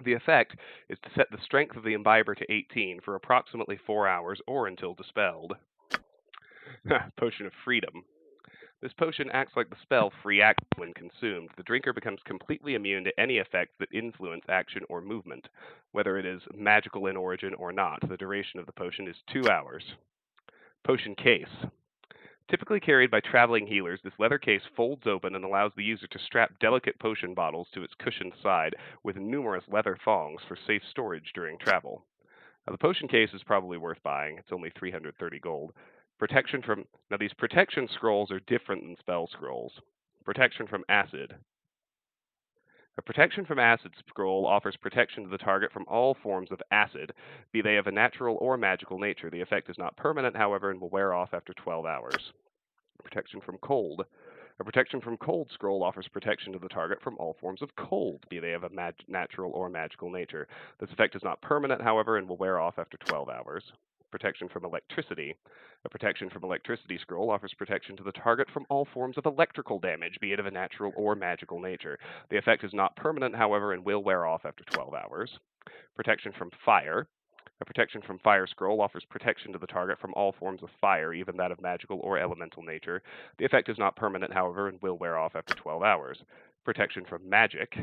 The effect is to set the strength of the imbiber to 18 for approximately 4 hours or until dispelled. Potion of freedom. This potion acts like the spell free action when consumed. The drinker becomes completely immune to any effects that influence action or movement, whether it is magical in origin or not. The duration of the potion is 2 hours. Potion case. Typically carried by traveling healers, this leather case folds open and allows the user to strap delicate potion bottles to its cushioned side with numerous leather thongs for safe storage during travel. Now, the potion case is probably worth buying. It's only 330 gold. Now these protection scrolls are different than spell scrolls. Protection from acid. A protection from acid scroll offers protection to the target from all forms of acid, be they of a natural or magical nature. The effect is not permanent, however, and will wear off after 12 hours. Protection from cold. A protection from cold scroll offers protection to the target from all forms of cold, be they of a natural or magical nature. This effect is not permanent, however, and will wear off after 12 hours. Protection from electricity. A protection from electricity scroll offers protection to the target from all forms of electrical damage, be it of a natural or magical nature. The effect is not permanent, however, and will wear off after 12 hours. Protection from fire. A protection from fire scroll offers protection to the target from all forms of fire, even that of magical or elemental nature. The effect is not permanent, however, and will wear off after 12 hours. Protection from magic.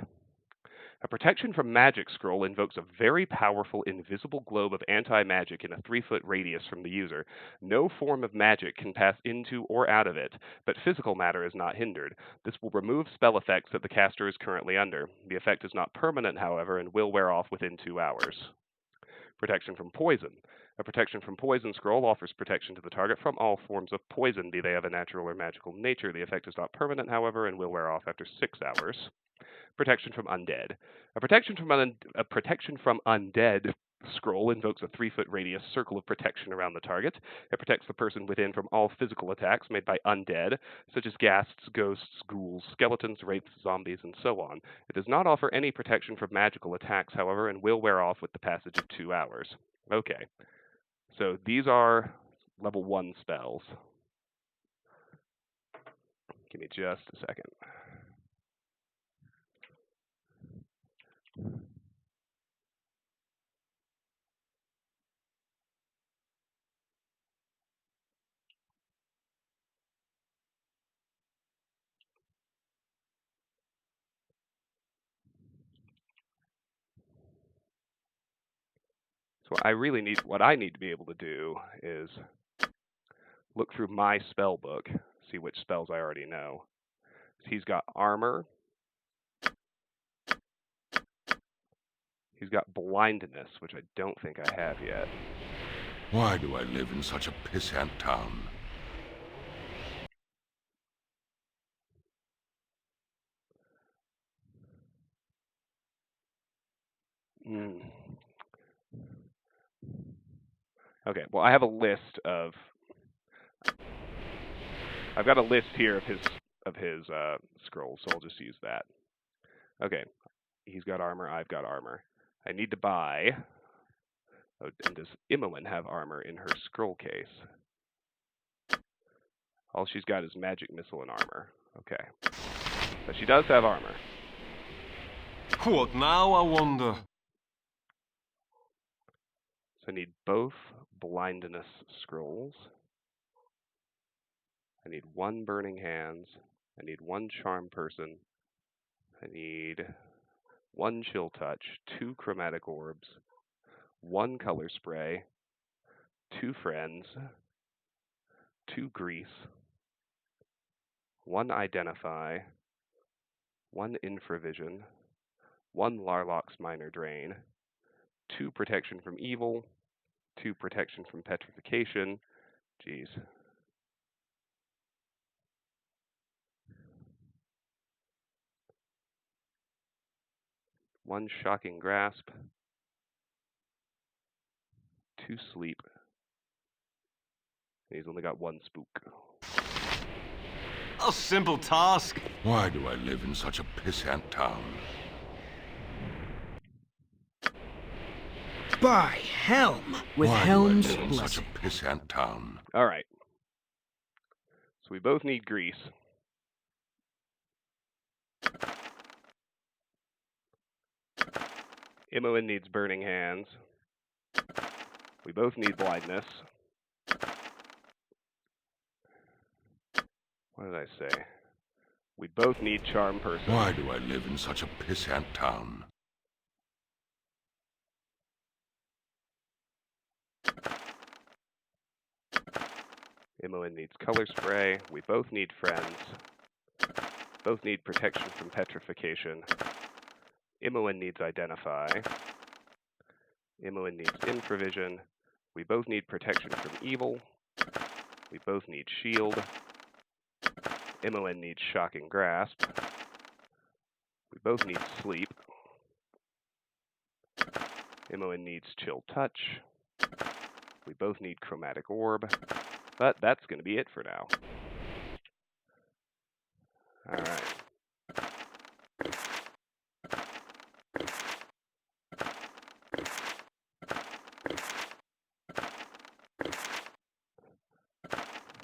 A protection from magic scroll invokes a very powerful invisible globe of anti-magic in a 3-foot radius from the user. No form of magic can pass into or out of it, but physical matter is not hindered. This will remove spell effects that the caster is currently under. The effect is not permanent, however, and will wear off within 2 hours. Protection from poison. A protection from poison scroll offers protection to the target from all forms of poison, be they of a natural or magical nature. The effect is not permanent, however, and will wear off after 6 hours. Protection from undead. A protection from undead scroll invokes a 3-foot radius circle of protection around the target. It protects the person within from all physical attacks made by undead, such as ghasts, ghosts, ghouls, skeletons, wraiths, zombies, and so on. It does not offer any protection from magical attacks, however, and will wear off with the passage of 2 hours. Okay. So these are level 1 spells. Give me just a second. So what I need to be able to do is look through my spell book, see which spells I already know. He's got armor. He's got blindness, which I don't think I have yet. Why do I live in such a pissant town? Okay, well, I have a list of... I've got a list here of his scrolls, so I'll just use that. Okay, he's got armor, I've got armor. I need to buy... Oh, and does Imoen have armor in her scroll case? All she's got is magic missile and armor. Okay. But she does have armor. What now, I wonder? So I need both blindness scrolls. I need 1 burning hands. I need 1 charm person. I need 1 chill touch, 2 chromatic orbs, 1 color spray, 2 friends, 2 grease, 1 identify, 1 infravision, 1 Larlock's minor drain, 2 protection from evil, 2 protection from petrification. Jeez. 1 shocking grasp, 2 sleep. And he's only got 1 spook. A simple task. Why do I live in such a pissant town? By Helm! With Why Helm's do I live in such blessing. a pissant town? All right. So we both need grease. Imoen needs burning hands. We both need blindness. What did I say? We both need charm person. Why do I live in such a pissant town? Imoen needs color spray. We both need friends. Both need protection from petrification. Imoen needs identify. Imoen needs infravision. We both need protection from evil. We both need shield. Imoen needs shocking grasp. We both need sleep. Imoen needs chill touch. We both need chromatic orb. But that's going to be it for now. Alright.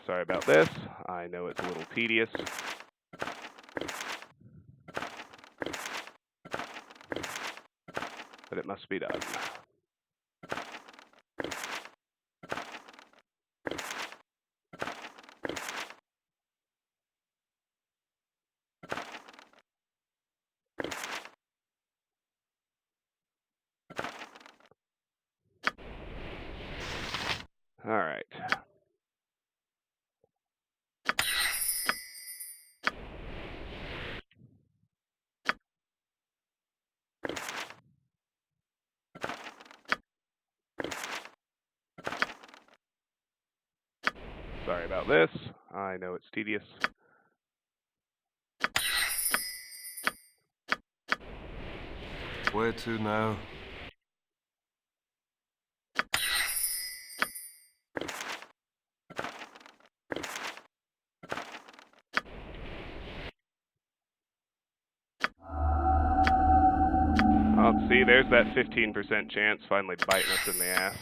Sorry about this. I know it's a little tedious. But it must be done. Alright. Sorry about this. I know it's tedious. Where to now? See, there's that 15% chance finally biting us in the ass.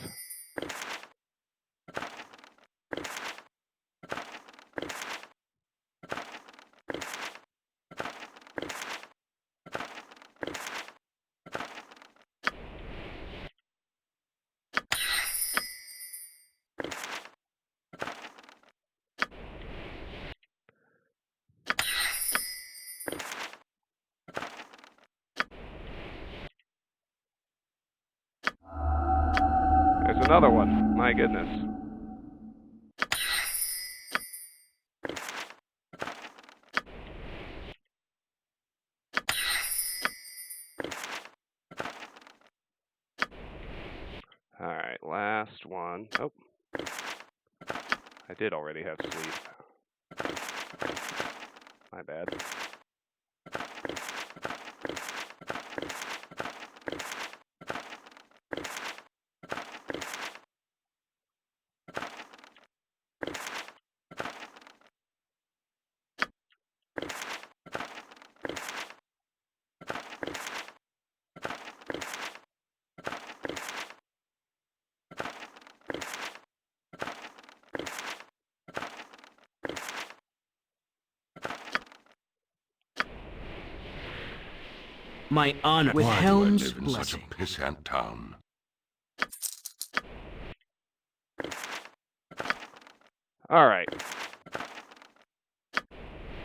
another one. My goodness. Alright, last one. Oh. I did already have sleep. My bad. My honor with Why Helm's do I live in such a blessing. pissant town? Alright.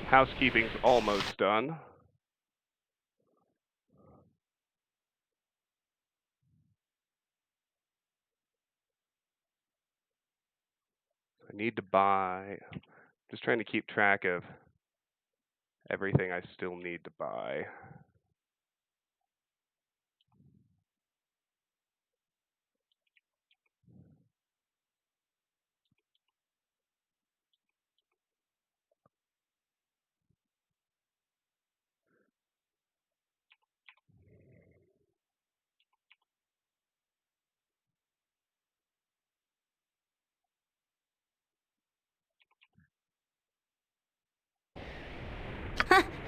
Housekeeping's almost done. I need to buy... Just trying to keep track of everything I still need to buy.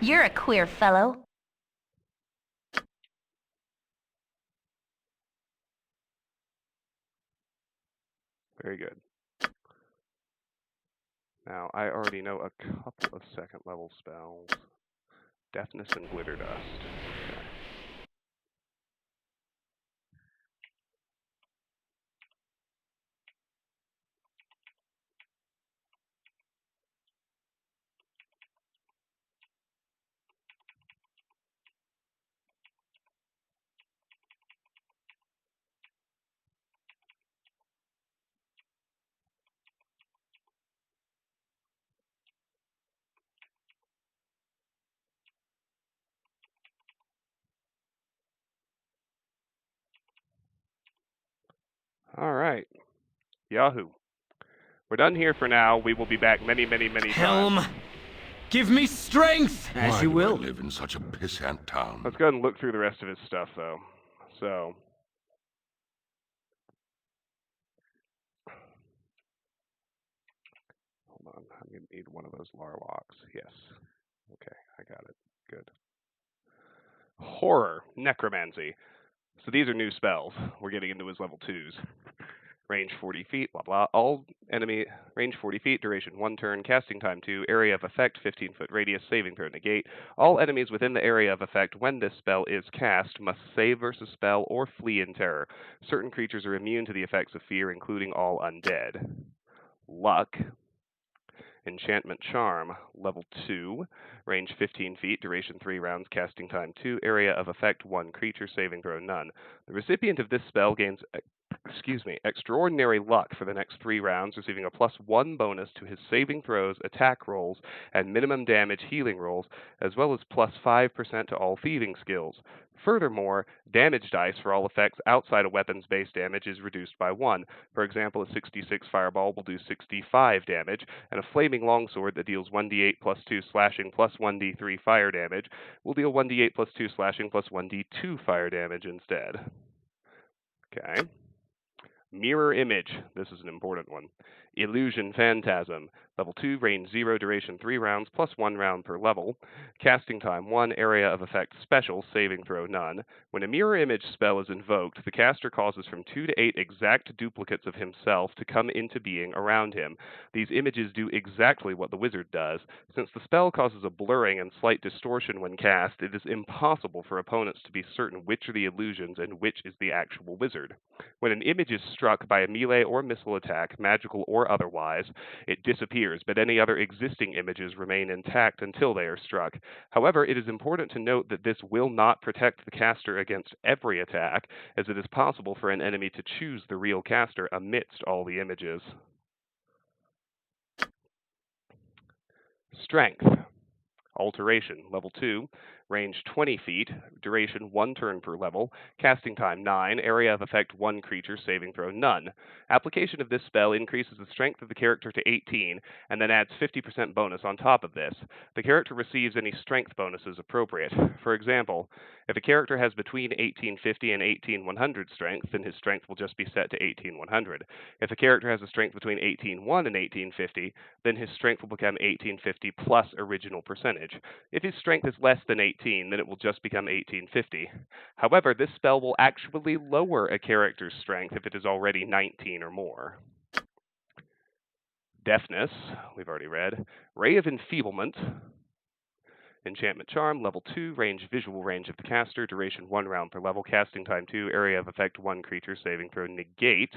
You're a queer fellow. Very good. Now, I already know a couple of second level spells. Deafness and Glitter Dust. Okay. Alright. Yahoo. We're done here for now. We will be back many, many, many Helm, times. give me strength! As Why you do will. I live in such a pissant town? Let's go ahead and look through the rest of his stuff, though. So... Hold on. I'm going to need one of those Larlocks. Yes. Okay, I got it. Good. Horror. Necromancy. So these are new spells. We're getting into his level 2s. Range 40 feet, blah blah. All enemy range 40 feet, duration 1 turn, casting time 2, area of effect 15-foot radius, saving throw negate. All enemies within the area of effect when this spell is cast must save versus spell or flee in terror. Certain creatures are immune to the effects of fear, including all undead. Luck. Enchantment Charm, level 2, range 15 feet, duration 3 rounds, casting time 2, area of effect 1, creature, saving throw none. The recipient of this spell gains extraordinary luck for the next 3 rounds, receiving a +1 bonus to his saving throws, attack rolls, and minimum damage healing rolls, as well as +5% to all thieving skills. Furthermore, damage dice for all effects outside of weapons-based damage is reduced by 1. For example, a 66 fireball will do 65 damage, and a flaming longsword that deals 1d8 +2 slashing plus 1d3 fire damage will deal 1d8 +2 slashing plus 1d2 fire damage instead. Okay. Mirror Image. This is an important one. Illusion Phantasm. Level 2, range 0, duration 3 rounds, +1 round per level. Casting time 1, area of effect special, saving throw none. When a mirror image spell is invoked, the caster causes from 2 to 8 exact duplicates of himself to come into being around him. These images do exactly what the wizard does. Since the spell causes a blurring and slight distortion when cast, it is impossible for opponents to be certain which are the illusions and which is the actual wizard. When an image is struck by a melee or missile attack, magical or otherwise, it disappears, but any other existing images remain intact until they are struck. However, it is important to note that this will not protect the caster against every attack, as it is possible for an enemy to choose the real caster amidst all the images. Strength. Alteration, level 2, range 20 feet, duration 1 turn per level, casting time 9, area of effect 1 creature, saving throw none. Application of this spell increases the strength of the character to 18, and then adds 50% bonus on top of this. The character receives any strength bonuses appropriate. For example, if a character has between 1850 and 18100 strength, then his strength will just be set to 18100. If a character has a strength between 181 and 1850, then his strength will become 1850 plus original percentage. If his strength is less than 18, then it will just become 1850. However, this spell will actually lower a character's strength if it is already 19 or more. Deafness, we've already read. Ray of Enfeeblement. Enchantment Charm, level 2, visual range of the caster, duration 1 round per level, casting time 2, area of effect 1 creature, saving throw negate.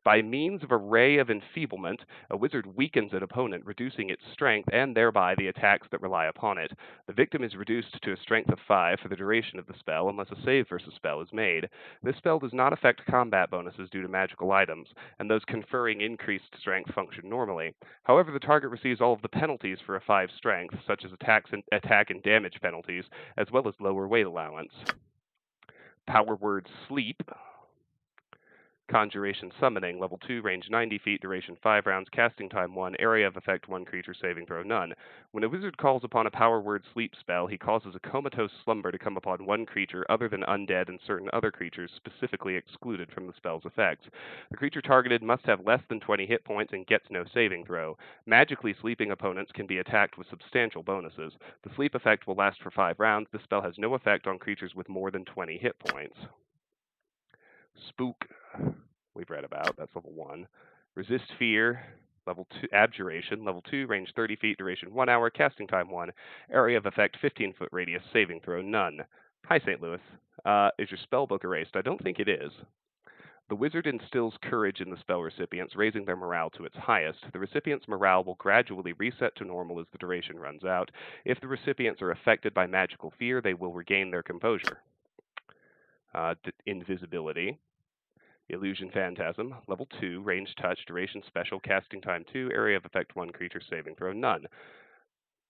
By means of a ray of enfeeblement, a wizard weakens an opponent, reducing its strength and thereby the attacks that rely upon it. The victim is reduced to a strength of 5 for the duration of the spell unless a save versus spell is made. This spell does not affect combat bonuses due to magical items, and those conferring increased strength function normally. However, the target receives all of the penalties for a 5 strength, such as attack and damage penalties, as well as lower weight allowance. Power word Sleep. Conjuration Summoning, level 2, range 90 feet, duration 5 rounds, casting time 1, area of effect 1 creature, saving throw none. When a wizard calls upon a power word sleep spell, he causes a comatose slumber to come upon one creature other than undead and certain other creatures specifically excluded from the spell's effects. The creature targeted must have less than 20 hit points and gets no saving throw. Magically sleeping opponents can be attacked with substantial bonuses. The sleep effect will last for 5 rounds. This spell has no effect on creatures with more than 20 hit points. Spook, we've read about, that's level 1. Resist Fear, level 2. Abjuration, level 2, range 30 feet, duration 1 hour, casting time 1, area of effect 15-foot radius, saving throw none. Hi, St. Louis. Is your spellbook erased? I don't think it is. The wizard instills courage in the spell recipients, raising their morale to its highest. The recipient's morale will gradually reset to normal as the duration runs out. If the recipients are affected by magical fear, they will regain their composure. Invisibility. Illusion Phantasm, level 2, range touch, duration special, casting time 2, area of effect 1 creature, saving throw none.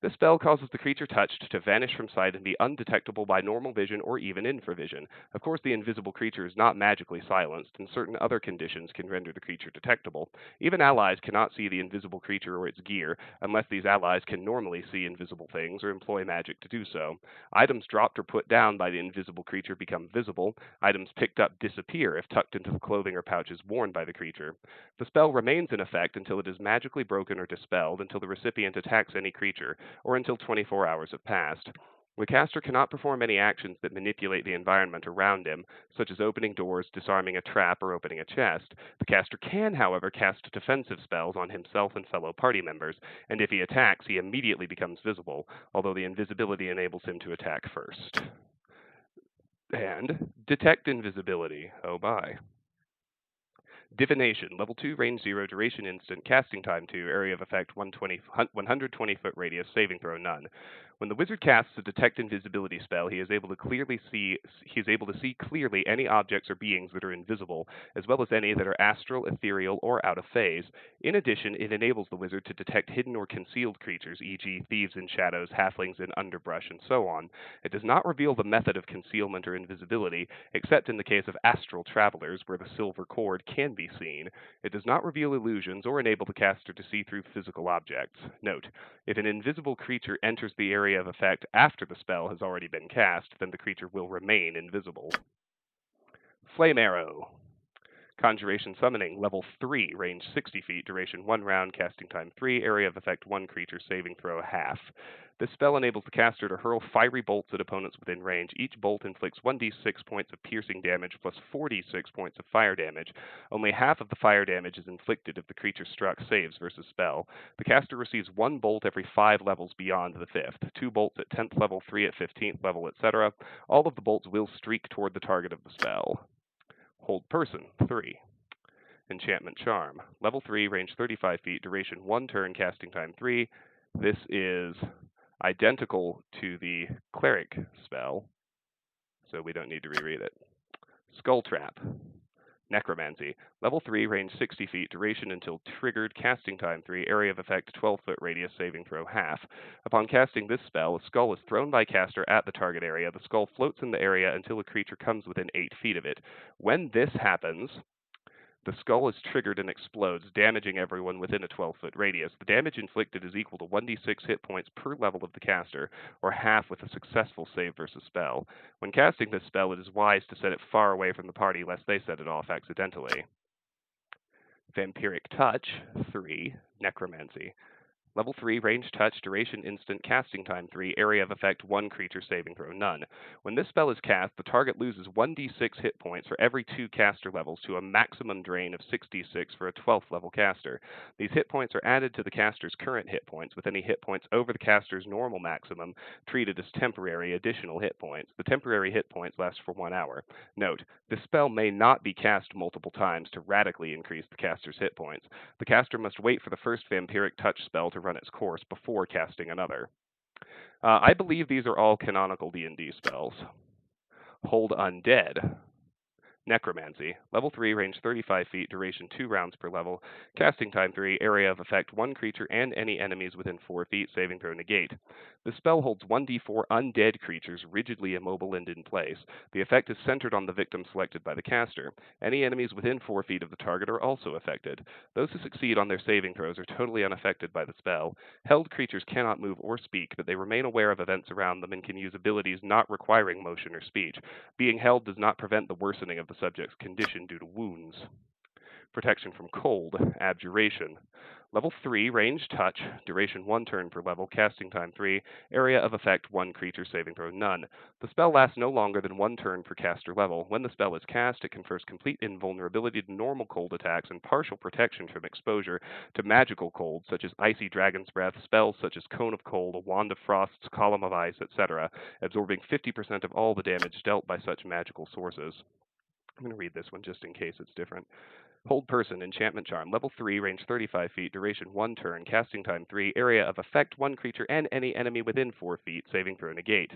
This spell causes the creature touched to vanish from sight and be undetectable by normal vision or even infravision. Of course, the invisible creature is not magically silenced, and certain other conditions can render the creature detectable. Even allies cannot see the invisible creature or its gear, unless these allies can normally see invisible things or employ magic to do so. Items dropped or put down by the invisible creature become visible. Items picked up disappear if tucked into the clothing or pouches worn by the creature. The spell remains in effect until it is magically broken or dispelled, until the recipient attacks any creature, or until 24 hours have passed. The caster cannot perform any actions that manipulate the environment around him, such as opening doors, disarming a trap, or opening a chest. The caster can, however, cast defensive spells on himself and fellow party members, and if he attacks, he immediately becomes visible, although the invisibility enables him to attack first. And detect invisibility. Oh, bye. Divination, level 2, range 0, duration instant, casting time 2, area of effect 120-foot radius, saving throw none. When the wizard casts a detect invisibility spell, he is able to see clearly any objects or beings that are invisible, as well as any that are astral, ethereal, or out of phase. In addition, it enables the wizard to detect hidden or concealed creatures, e.g., thieves in shadows, halflings in underbrush, and so on. It does not reveal the method of concealment or invisibility, except in the case of astral travelers, where the silver cord can be seen. It does not reveal illusions or enable the caster to see through physical objects. Note, if an invisible creature enters the area of effect after the spell has already been cast, then the creature will remain invisible. Flame Arrow. Conjuration Summoning, level 3, range 60 feet, duration 1 round, casting time 3, area of effect 1 creature, saving throw half. This spell enables the caster to hurl fiery bolts at opponents within range. Each bolt inflicts 1d6 points of piercing damage plus 4d6 points of fire damage. Only half of the fire damage is inflicted if the creature struck saves versus spell. The caster receives 1 bolt every 5 levels beyond the 5th, 2 bolts at 10th level, 3 at 15th level, etc. All of the bolts will streak toward the target of the spell. Hold Person, 3. Enchantment Charm. Level 3, range 35 feet, duration 1 turn, casting time 3. This is identical to the Cleric spell, so we don't need to reread it. Skull Trap. Necromancy. Level 3, range 60 feet, duration until triggered, casting time 3, area of effect 12-foot radius, saving throw half. Upon casting this spell, a skull is thrown by caster at the target area. The skull floats in the area until a creature comes within 8 feet of it. When this happens, the skull is triggered and explodes, damaging everyone within a 12-foot radius. The damage inflicted is equal to 1d6 hit points per level of the caster, or half with a successful save versus spell. When casting this spell, it is wise to set it far away from the party lest they set it off accidentally. Vampiric Touch, 3, Necromancy. Level 3, range touch, duration instant, casting time 3, area of effect 1, creature saving throw none. When this spell is cast, the target loses 1d6 hit points for every 2 caster levels to a maximum drain of 6d6 for a 12th level caster. These hit points are added to the caster's current hit points, with any hit points over the caster's normal maximum treated as temporary additional hit points. The temporary hit points last for 1 hour. Note, this spell may not be cast multiple times to radically increase the caster's hit points. The caster must wait for the first Vampiric Touch spell to run its course before casting another. I believe these are all canonical D&D spells. Hold Undead. Necromancy. Level 3, range 35 feet, duration 2 rounds per level, casting time 3, area of effect 1 creature and any enemies within 4 feet, saving throw negate. The spell holds 1d4 undead creatures rigidly immobile and in place. The effect is centered on the victim selected by the caster. Any enemies within 4 feet of the target are also affected. Those who succeed on their saving throws are totally unaffected by the spell. Held creatures cannot move or speak, but they remain aware of events around them and can use abilities not requiring motion or speech. Being held does not prevent the worsening of the subject's condition due to wounds. Protection from cold, abjuration. Level 3, range touch, duration 1 turn per level, casting time 3, area of effect 1 creature, saving throw none. The spell lasts no longer than 1 turn per caster level. When the spell is cast, it confers complete invulnerability to normal cold attacks and partial protection from exposure to magical cold, such as Icy Dragon's Breath, spells such as Cone of Cold, a Wand of Frosts, Column of Ice, etc., absorbing 50% of all the damage dealt by such magical sources. I'm going to read this one just in case it's different. Hold Person, Enchantment Charm. Level 3, range 35 feet, duration 1 turn, casting time 3, area of effect 1 creature and any enemy within 4 feet, saving throw negate.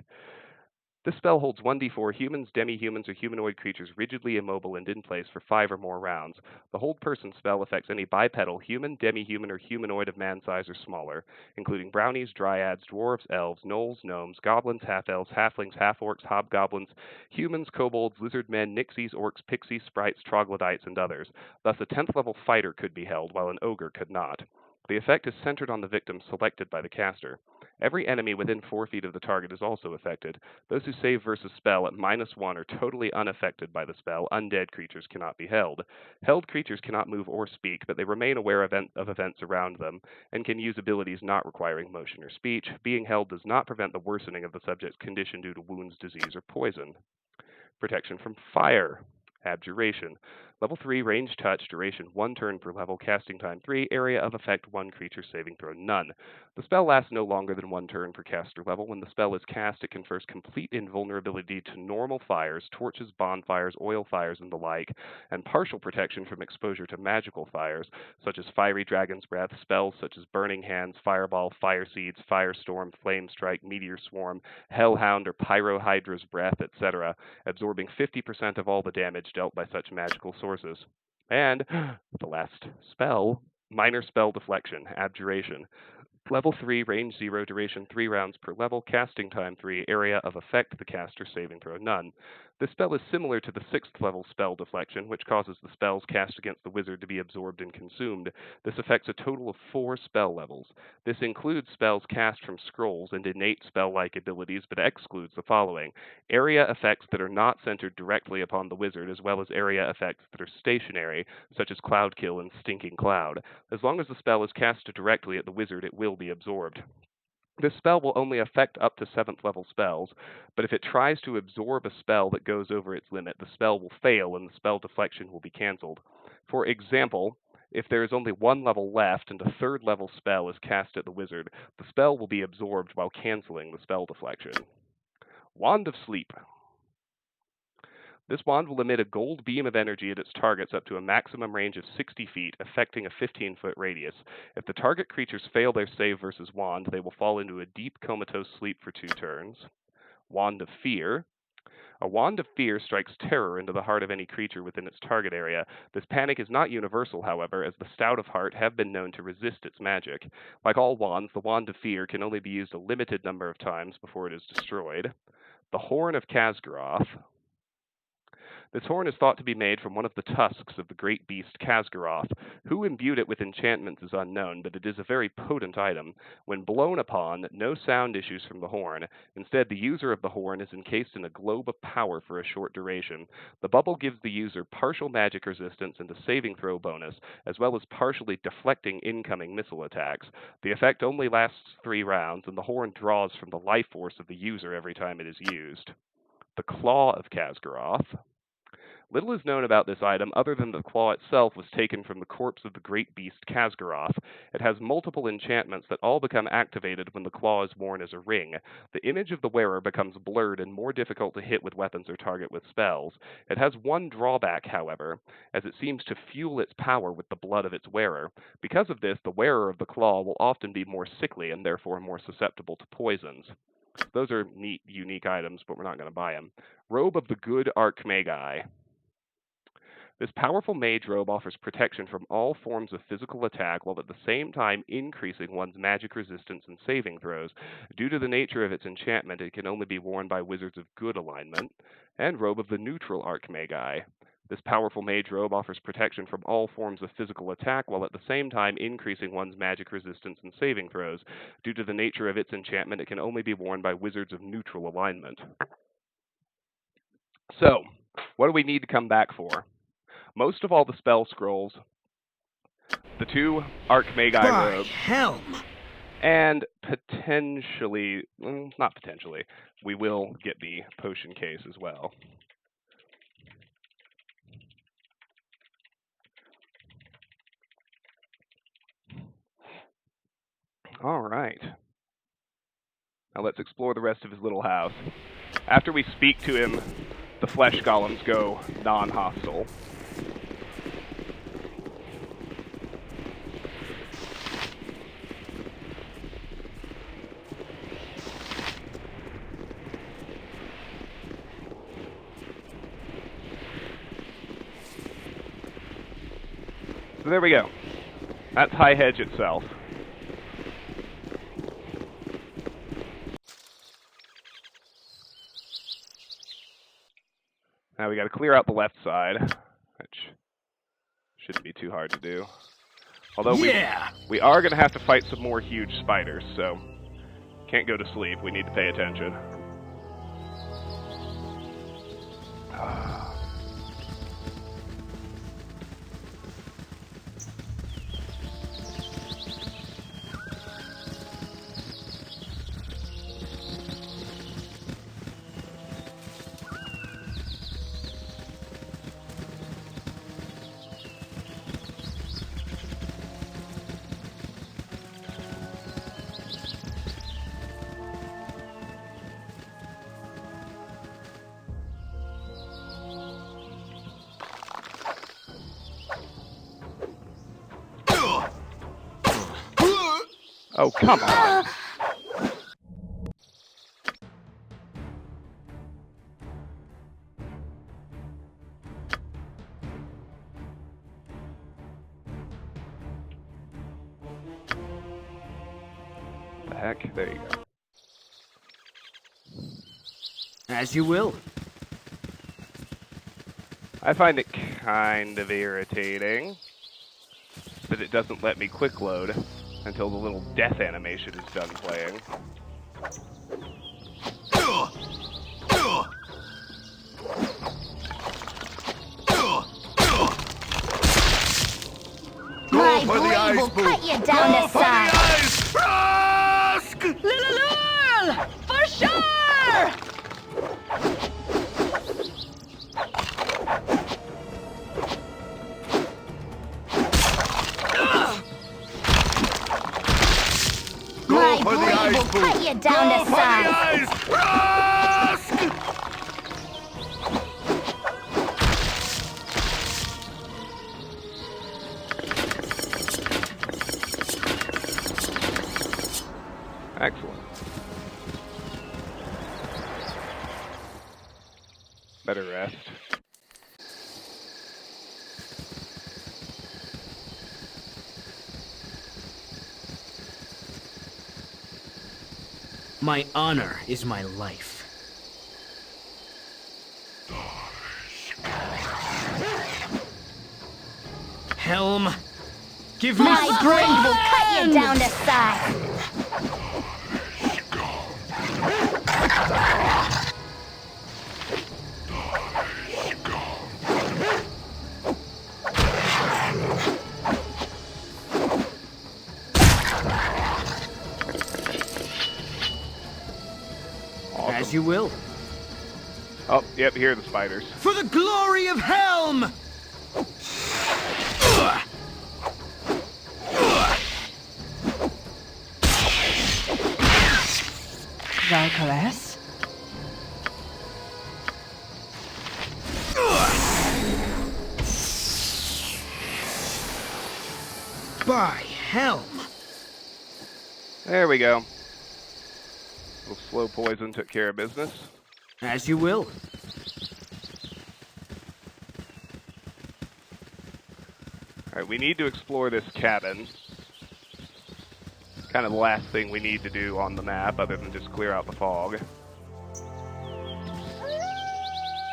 This spell holds 1d4 humans, demi-humans, or humanoid creatures rigidly immobile and in place for 5 or more rounds. The Hold Person spell affects any bipedal, human, demi-human, or humanoid of man size or smaller, including brownies, dryads, dwarves, elves, gnolls, gnomes, goblins, half-elves, halflings, half-orcs, hobgoblins, humans, kobolds, lizardmen, nixies, orcs, pixies, sprites, troglodytes, and others. Thus, a 10th level fighter could be held, while an ogre could not. The effect is centered on the victim selected by the caster. Every enemy within 4 feet of the target is also affected. Those who save versus spell at -1 are totally unaffected by the spell. Undead creatures cannot be held. Held creatures cannot move or speak, but they remain aware of events around them and can use abilities not requiring motion or speech. Being held does not prevent the worsening of the subject's condition due to wounds, disease, or poison. Protection from fire. Abjuration. Level 3, range touch, duration 1 turn per level, casting time 3, area of effect 1 creature, saving throw none. The spell lasts no longer than 1 turn per caster level. When the spell is cast, it confers complete invulnerability to normal fires, torches, bonfires, oil fires, and the like, and partial protection from exposure to magical fires, such as Fiery Dragon's Breath, spells such as Burning Hands, Fireball, Fire Seeds, Firestorm, Flame Strike, Meteor Swarm, Hellhound, or Pyrohydra's Breath, etc., absorbing 50% of all the damage dealt by such magical sources. And the last spell, Minor Spell Deflection, Abjuration. Level 3, range 0, duration 3 rounds per level, casting time 3, area of effect the caster, saving throw none. This spell is similar to the 6th level spell deflection, which causes the spells cast against the wizard to be absorbed and consumed. This affects a total of 4 spell levels. This includes spells cast from scrolls and innate spell-like abilities, but excludes the following: area effects that are not centered directly upon the wizard, as well as area effects that are stationary, such as Cloud Kill and Stinking Cloud. As long as the spell is cast directly at the wizard, it will be absorbed. This spell will only affect up to 7th level spells, but if it tries to absorb a spell that goes over its limit, the spell will fail and the spell deflection will be cancelled. For example, if there is only 1 level left and a 3rd level spell is cast at the wizard, the spell will be absorbed while cancelling the spell deflection. Wand of Sleep. This wand will emit a gold beam of energy at its targets up to a maximum range of 60 feet, affecting a 15-foot radius. If the target creatures fail their save versus wand, they will fall into a deep comatose sleep for 2 turns. Wand of Fear. A wand of fear strikes terror into the heart of any creature within its target area. This panic is not universal, however, as the stout of heart have been known to resist its magic. Like all wands, the wand of fear can only be used a limited number of times before it is destroyed. The Horn of Khazgaroth. This horn is thought to be made from one of the tusks of the great beast Khazgaroth. Who imbued it with enchantments is unknown, but it is a very potent item. When blown upon, no sound issues from the horn. Instead, the user of the horn is encased in a globe of power for a short duration. The bubble gives the user partial magic resistance and a saving throw bonus, as well as partially deflecting incoming missile attacks. The effect only lasts 3 rounds, and the horn draws from the life force of the user every time it is used. The Claw of Khazgaroth. Little is known about this item other than the claw itself was taken from the corpse of the great beast Khazgaroth. It has multiple enchantments that all become activated when the claw is worn as a ring. The image of the wearer becomes blurred and more difficult to hit with weapons or target with spells. It has one drawback, however, as it seems to fuel its power with the blood of its wearer. Because of this, the wearer of the claw will often be more sickly and therefore more susceptible to poisons. Those are neat, unique items, but we're not going to buy them. Robe of the Good Archmagi. This powerful mage robe offers protection from all forms of physical attack while at the same time increasing one's magic resistance and saving throws. Due to the nature of its enchantment, it can only be worn by wizards of good alignment. And Robe of the Neutral Archmagi. This powerful mage robe offers protection from all forms of physical attack while at the same time increasing one's magic resistance and saving throws. Due to the nature of its enchantment, it can only be worn by wizards of neutral alignment. So, what do we need to come back for? Most of all the spell scrolls, the 2 Archmagi robes, helm! And potentially, not potentially, we will get the potion case as well. All right. Now let's explore the rest of his little house. After we speak to him, the flesh golems go non-hostile. So there we go. That's High Hedge itself. Now we got to clear out the left side, which shouldn't be too hard to do. Although we are going to have to fight some more huge spiders, so can't go to sleep. We need to pay attention. Oh, come on. The heck? There you go. As you will. I find it kind of irritating that it doesn't let me quick load until the little death animation is done playing. My blade will cut you down to size. Lululul! For sure! My blade will cut you down to size. Excellent. Better rest. My honor is my life. Helm, give me My strength! blade will cut you down to size. Awesome. As you will. Oh, yep, here are the spiders. For the glory of Helm! Thy caress? By Helm! There we go. Little slow poison took care of business. As you will. Alright, we need to explore this cabin. Kind of the last thing we need to do on the map, other than just clear out the fog.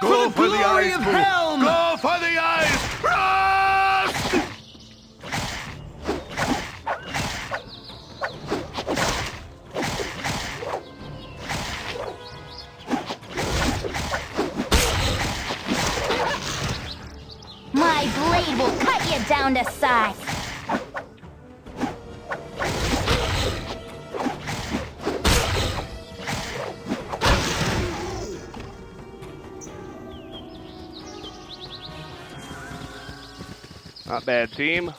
Go for the glory of Helm! Go for the eyes! Rust! My blade will cut you down to size. Not bad, team.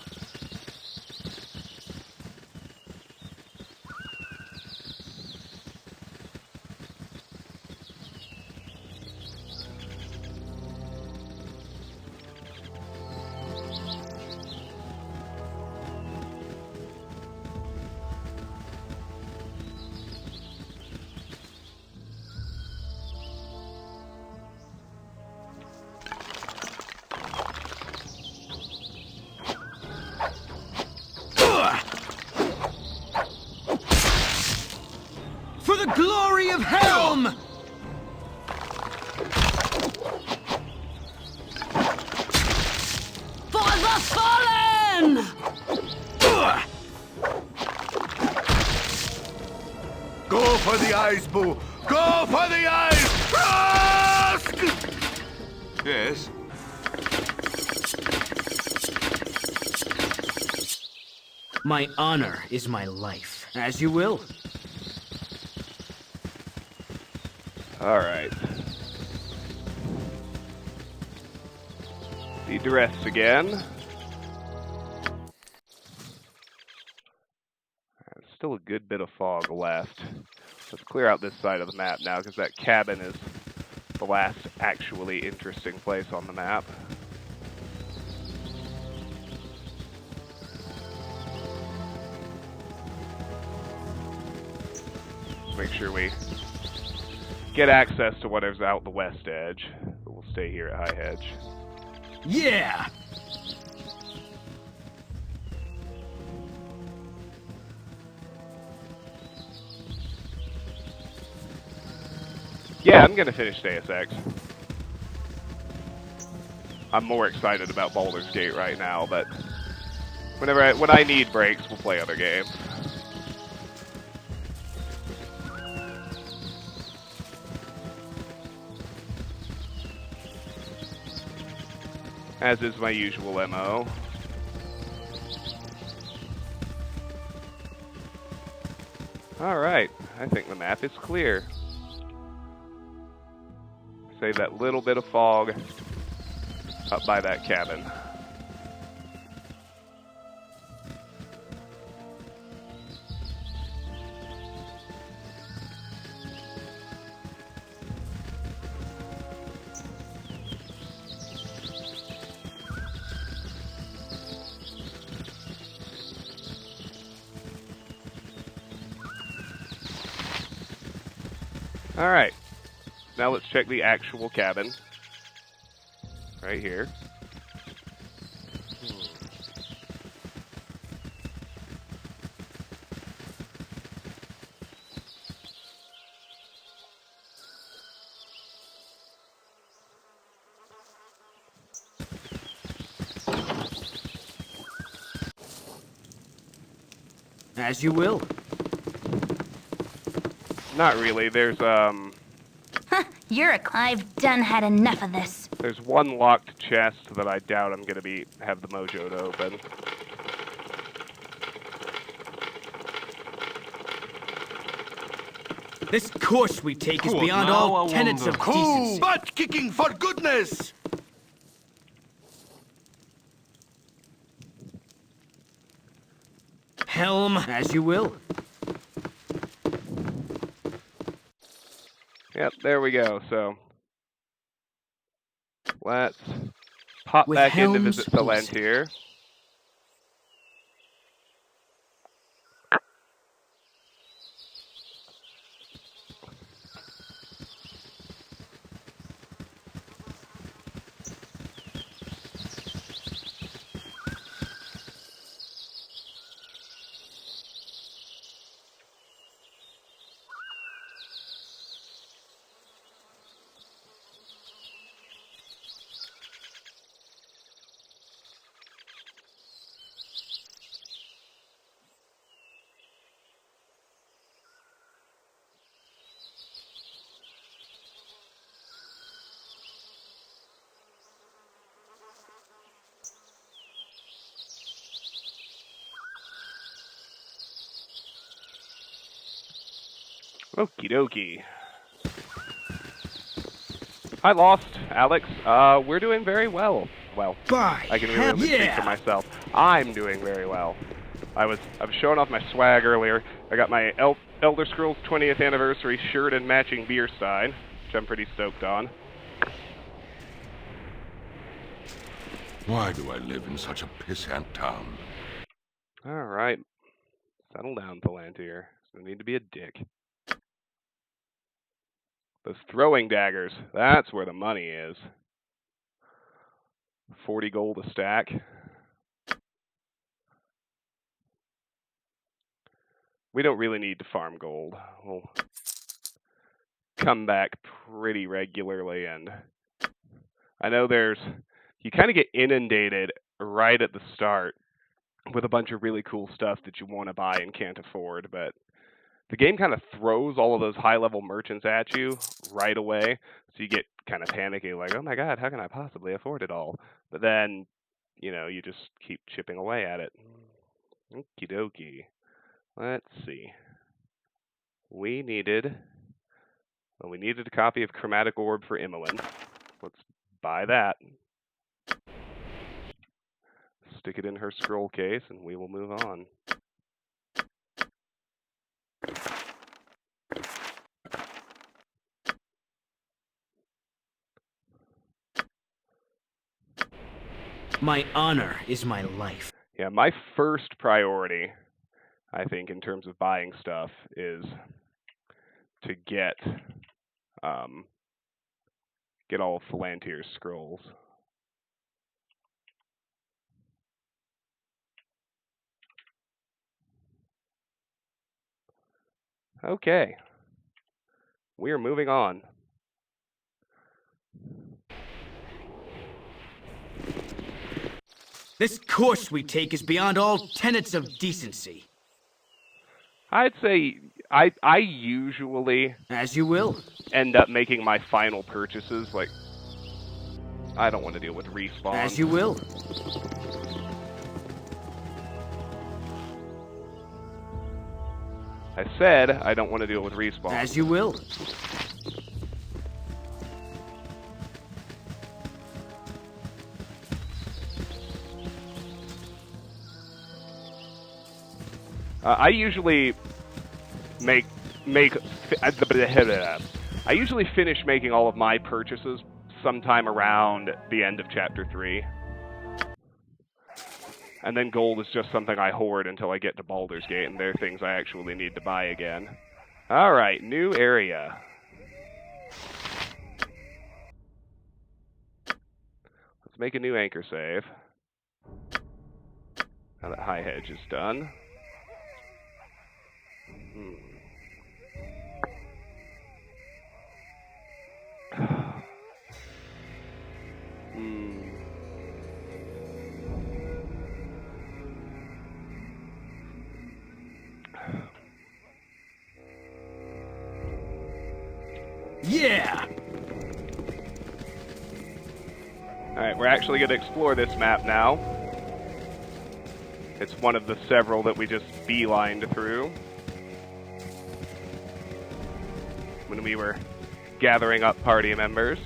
For the glory of Helm! For the fallen! Go for the eyes, Boo! Go for the eyes! Rust! Yes? My honor is my life. As you will. Alright. Need to rest again. There's still a good bit of fog left. Let's clear out this side of the map now, because that cabin is the last actually interesting place on the map. Make sure we get access to whatever's out the west edge, but we'll stay here at High Hedge. Yeah! Yeah, I'm gonna finish Deus Ex. I'm more excited about Baldur's Gate right now, but when I need breaks, we'll play other games. As is my usual MO. Alright, I think the map is clear. Save that little bit of fog up by that cabin. Alright. Now let's check the actual cabin. Right here. As you will. Not really. There's I've done had enough of this. there's one locked chest that I doubt I'm gonna have the mojo to open. This course we take is beyond all tenets of decency. Butt kicking for goodness! Helm, as you will. Yep, there we go. So let's pop With back in to helms visit Thalantyr. Okie dokie. I lost, Alex. We're doing very well. Well, By I can really speak for myself. I'm doing very well. I was showing off my swag earlier. I got my Elder Scrolls 20th anniversary shirt and matching beer stein, which I'm pretty stoked on. Why do I live in such a pissant town? All right, settle down, Thalantyr. No need to be a dick. Those throwing daggers, that's where the money is. 40 gold a stack. We don't really need to farm gold. We'll come back pretty regularly, and I know you kind of get inundated right at the start with a bunch of really cool stuff that you want to buy and can't afford, but the game kind of throws all of those high-level merchants at you right away, so you get kind of panicky, like, oh my god, how can I possibly afford it all? But then, you just keep chipping away at it. Okie dokie. Let's see. We needed a copy of Chromatic Orb for Imoen. Let's buy that. Stick it in her scroll case, and we will move on. My honor is my life. Yeah, my first priority, I think, in terms of buying stuff, is to get all of Thalantyr's scrolls. Okay. We are moving on. This course we take is beyond all tenets of decency. I'd say I usually, as you will, end up making my final purchases, like, I don't want to deal with respawn. As you will. I said I don't want to deal with respawn. As you will. I usually I usually finish making all of my purchases sometime around the end of Chapter 3. And then gold is just something I hoard until I get to Baldur's Gate, and they're things I actually need to buy again. Alright, new area. make a new anchor save. Now that High Hedge is done. Yeah! Alright, we're actually going to explore this map now. It's one of the several that we just beelined through when we were gathering up party members.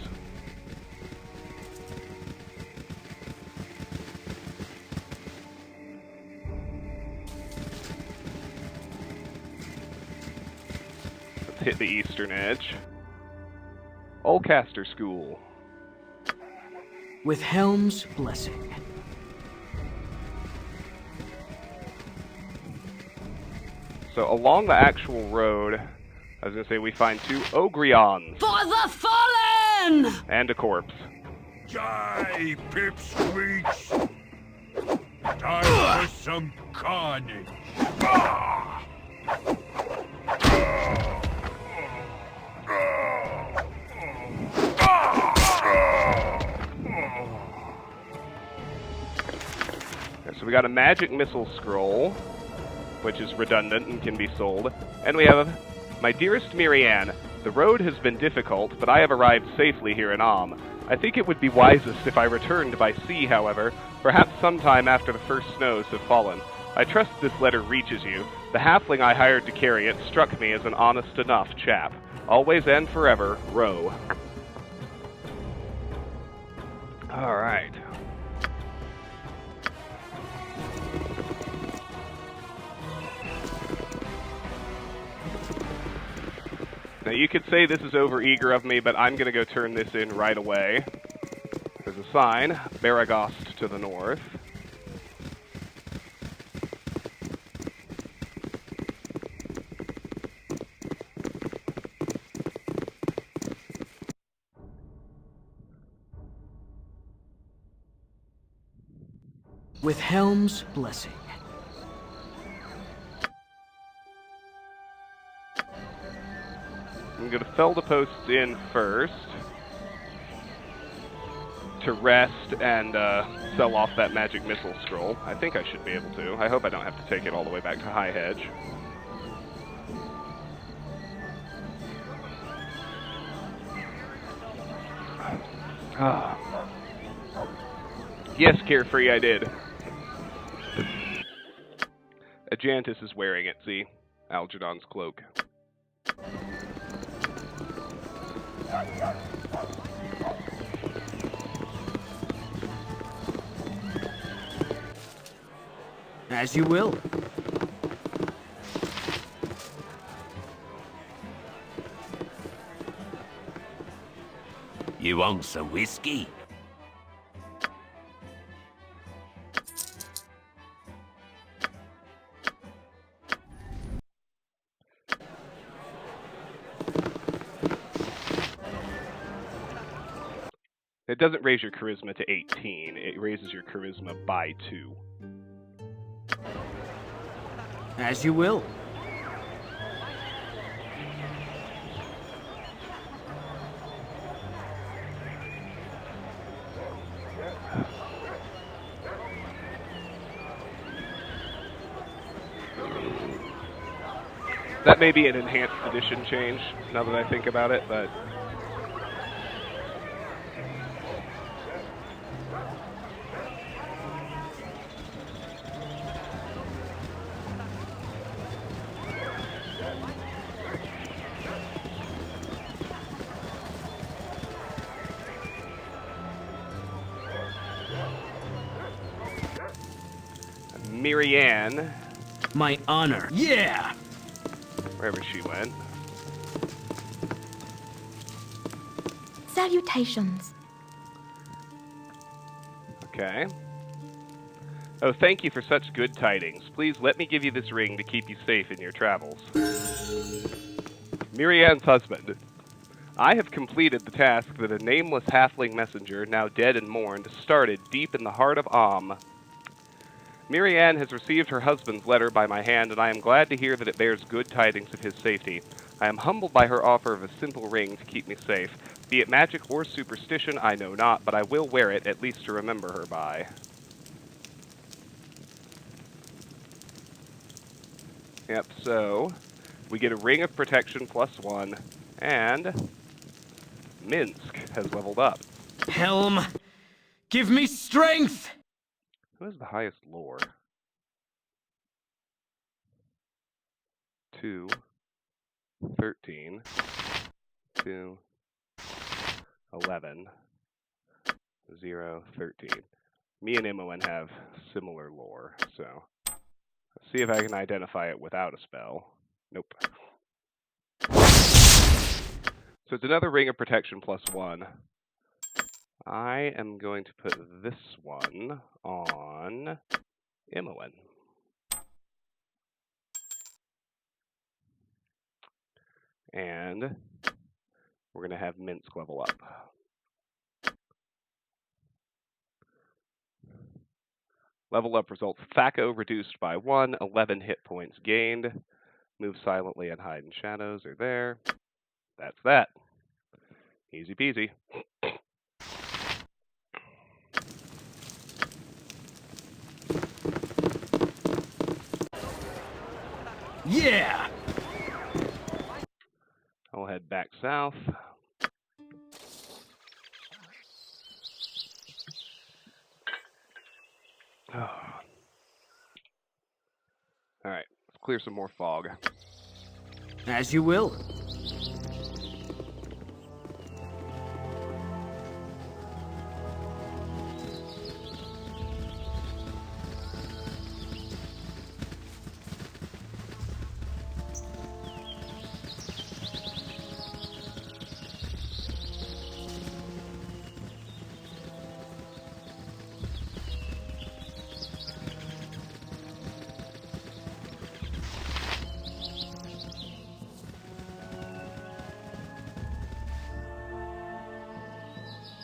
Let's hit the eastern edge. Oldcaster School. With Helm's blessing. So along the actual road, I was going to say we find 2 Ogrions. For the fallen! And a corpse. Die, pipsqueaks! Time for some carnage! So we got a magic missile scroll, which is redundant and can be sold. And we have My Dearest Mirianne, the road has been difficult, but I have arrived safely here in Am. I think it would be wisest if I returned by sea, however, perhaps sometime after the first snows have fallen. I trust this letter reaches you. The halfling I hired to carry it struck me as an honest enough chap. Always and forever, Row. Alright. Now you could say this is overeager of me, but I'm going to go turn this in right away. There's a sign, Baragost to the north. With Helm's blessing. I'm going to fell the posts in first to rest and sell off that magic missile scroll. I think I should be able to. I hope I don't have to take it all the way back to High Hedge. Yes, Carefree, I did. Ajantis is wearing it, see? Algerdon's cloak. As you will. You want some whiskey? It doesn't raise your charisma to 18. It raises your charisma by 2. As you will. That may be an enhanced edition change, now that I think about it, but... Mirianne. My honor. Yeah! Wherever she went. Salutations. Okay. Oh, thank you for such good tidings. Please let me give you this ring to keep you safe in your travels. Mirianne's husband. I have completed the task that a nameless halfling messenger, now dead and mourned, started deep in the heart of Am. Mirianne has received her husband's letter by my hand, and I am glad to hear that it bears good tidings of his safety. I am humbled by her offer of a simple ring to keep me safe. Be it magic or superstition, I know not, but I will wear it, at least to remember her by. Yep, so we get a ring of protection +1, and Minsk has leveled up. Helm, give me strength! Who has the highest lore? 2, 13, 2, 11, 0, 13. Me and Imoen have similar lore, so let's see if I can identify it without a spell. Nope. So it's another ring of protection +1. I am going to put this one on Imoen. And we're going to have Minsk level up. Level up results: Thaco reduced by 1, 11 hit points gained. Move silently and hide in shadows are there. That's that. Easy peasy. Yeah! I'll head back south. Oh. Alright, let's clear some more fog. As you will.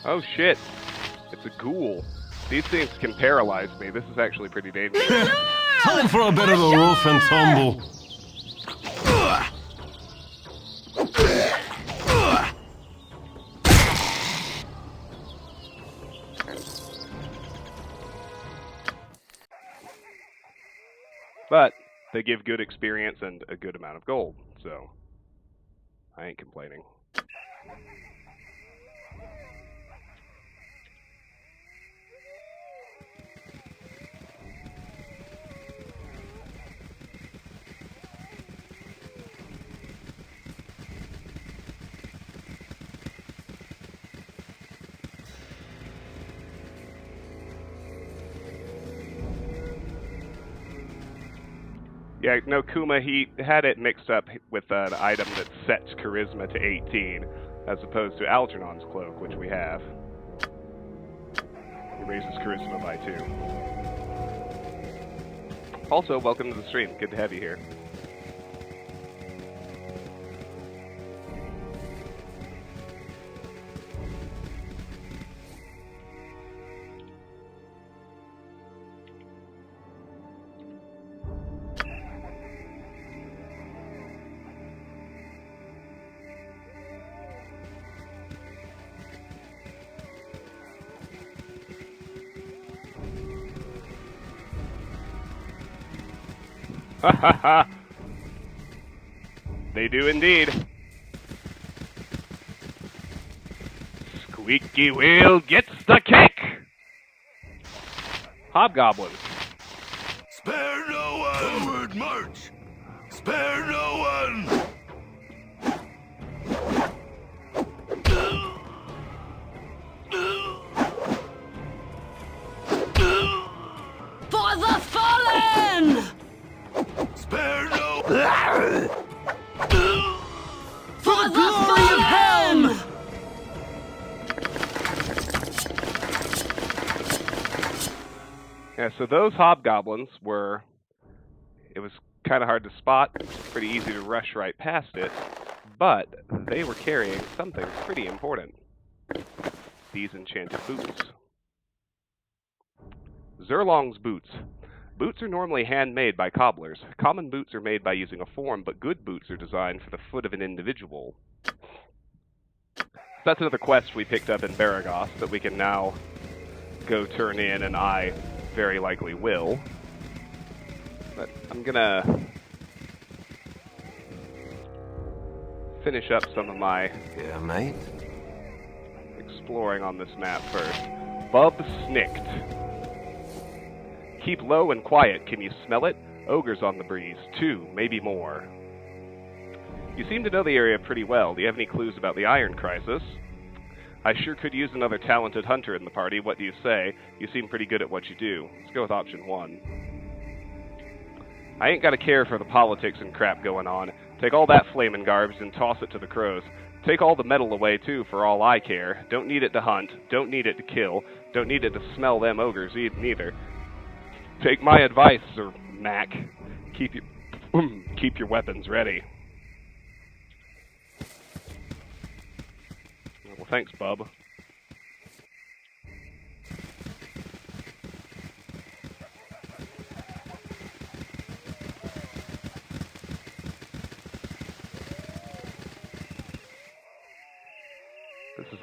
Oh shit, it's a ghoul. These things can paralyze me. This is actually pretty dangerous. Time for a bit of a rough and tumble. But they give good experience and a good amount of gold, so I ain't complaining. Yeah, no, Kuma, he had it mixed up with an item that sets charisma to 18, as opposed to Algernon's cloak, which we have. He raises charisma by 2. Also, welcome to the stream. Good to have you here. Ha ha ha! They do indeed. Squeaky wheel gets the kick! Hobgoblins. Spare no one! Forward march! Spare no one! For the fallen! Spare no... For the fallen! Yeah, so those hobgoblins were... It was kind of hard to spot. It was pretty easy to rush right past it. but they were carrying something pretty important. These enchanted boots. Zurlong's boots. Boots are normally handmade by cobblers. Common boots are made by using a form, but good boots are designed for the foot of an individual. That's another quest we picked up in Baragos that we can now go turn in, and I very likely will. But I'm gonna finish up some of my mate. exploring on this map first. Bub Snicked. Keep low and quiet. Can you smell it? Ogres on the breeze. 2, maybe more. You seem to know the area pretty well. Do you have any clues about the Iron Crisis? I sure could use another talented hunter in the party. What do you say? You seem pretty good at what you do. Let's go with option 1. I ain't got a care for the politics and crap going on. Take all that flamin' garbage and toss it to the crows. Take all the metal away, too, for all I care. Don't need it to hunt. Don't need it to kill. Don't need it to smell them ogres neither. Take my advice, Sir Mac. Keep your weapons ready. Well, thanks, bub. This is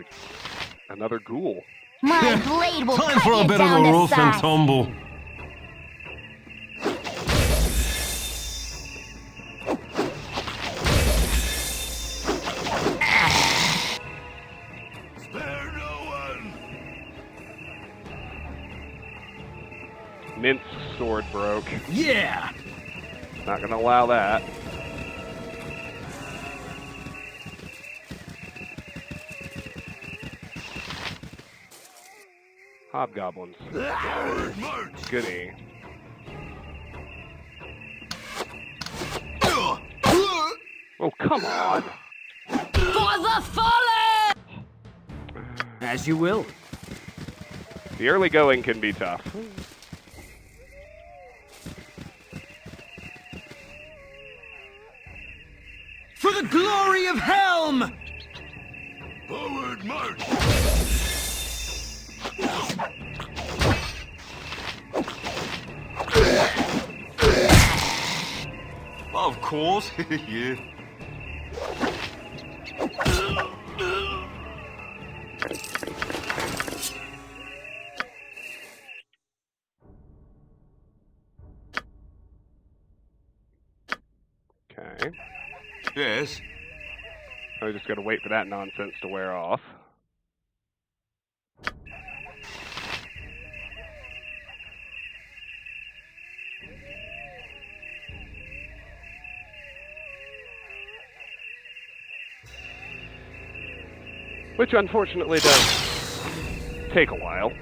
another ghoul. My blade will Time cut for a you bit of down a to rough and size. tumble. Spare no one! Mint's sword broke. Yeah! Not gonna allow that. Hobgoblins. Goody. Oh, come on! For the fallen! As you will. The early going can be tough. For the glory of Helm! Forward march! Of course, yeah. Okay. Yes. I just gotta wait for that nonsense to wear off. Which unfortunately does take a while.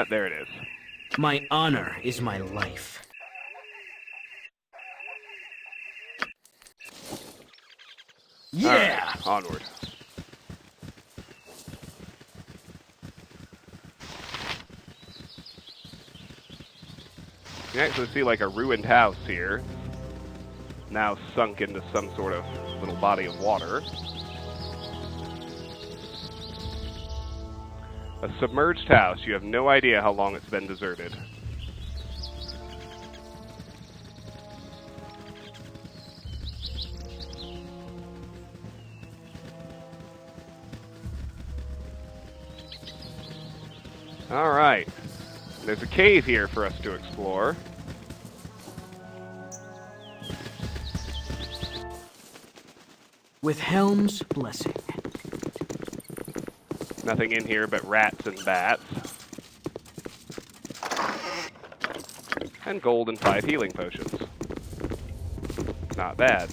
There it is. My honor is my life. Yeah! All right, onward. You can actually see like a ruined house here. Now sunk into some sort of little body of water. A submerged house. You have no idea how long it's been deserted. All right. There's a cave here for us to explore. With Helm's blessing. Nothing in here but rats and bats. And gold and 5 healing potions. Not bad.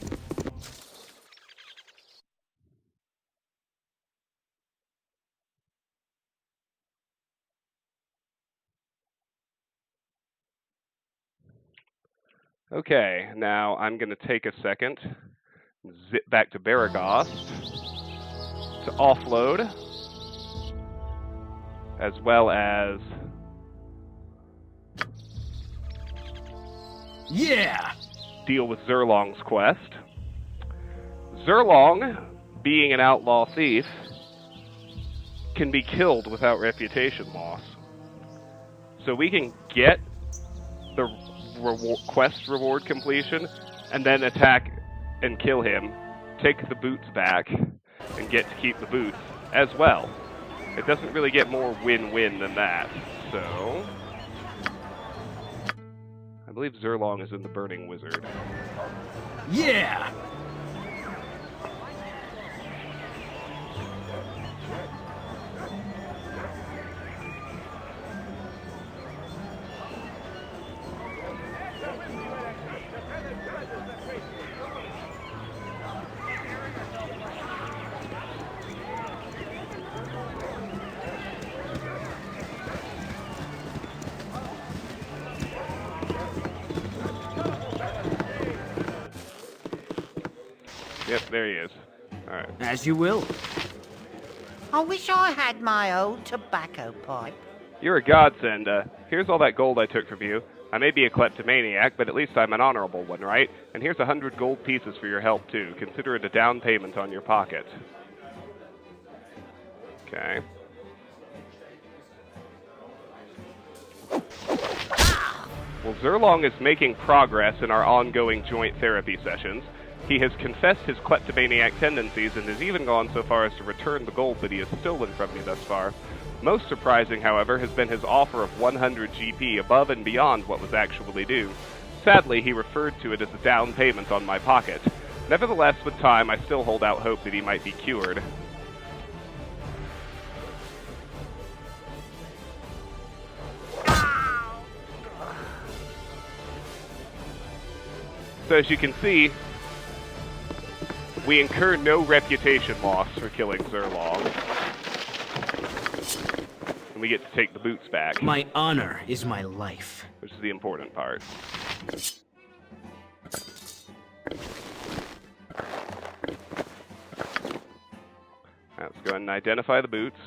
Okay, now I'm going to take a second, zip back to Baragos to offload, as well as Yeah! deal with Zerlong's quest. Zerlong, being an outlaw thief, can be killed without reputation loss. So we can get the quest reward completion, and then attack and kill him, take the boots back, and get to keep the boots as well. It doesn't really get more win-win than that, so... I believe Zerlong is in the Burning Wizard. Yeah! Yep, there he is. Alright. As you will. I wish I had my old tobacco pipe. You're a godsend. Here's all that gold I took from you. I may be a kleptomaniac, but at least I'm an honorable one, right? And here's 100 gold pieces for your help, too. Consider it a down payment on your pocket. Okay. Well, Zerlong is making progress in our ongoing joint therapy sessions. He has confessed his kleptomaniac tendencies and has even gone so far as to return the gold that he has stolen from me thus far. Most surprising, however, has been his offer of 100 GP above and beyond what was actually due. Sadly, he referred to it as a down payment on my pocket. Nevertheless, with time, I still hold out hope that he might be cured. So as you can see, we incur no reputation loss for killing Zerlong. And we get to take the boots back. My honor is my life. Which is the important part. Let's go ahead and identify the boots.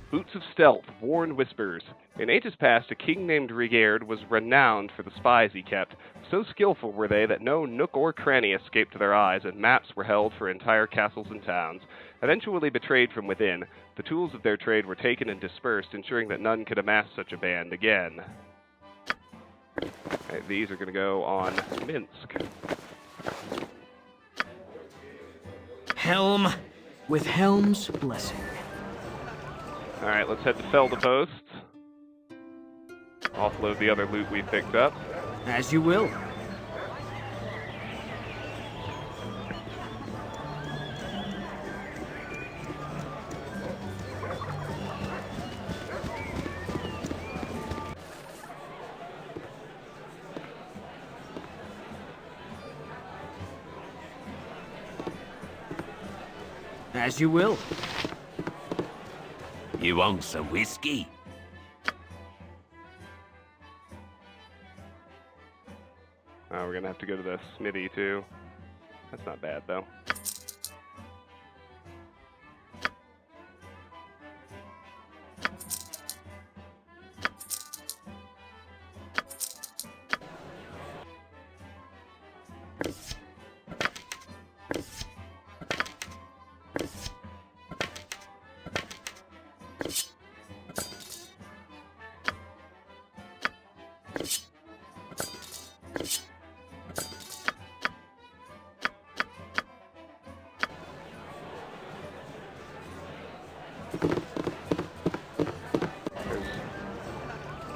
Boots of stealth, worn whispers. In ages past, a king named Rigerd was renowned for the spies he kept. So skillful were they that no nook or cranny escaped their eyes, and maps were held for entire castles and towns. Eventually betrayed from within, the tools of their trade were taken and dispersed, ensuring that none could amass such a band again. Right, these are going to go on Minsk. Helm with Helm's blessing. Alright, let's head to Felda Post. Offload the other loot we picked up. As you will. As you will. You want some whiskey? Oh, we're gonna have to go to the smithy too. That's not bad though.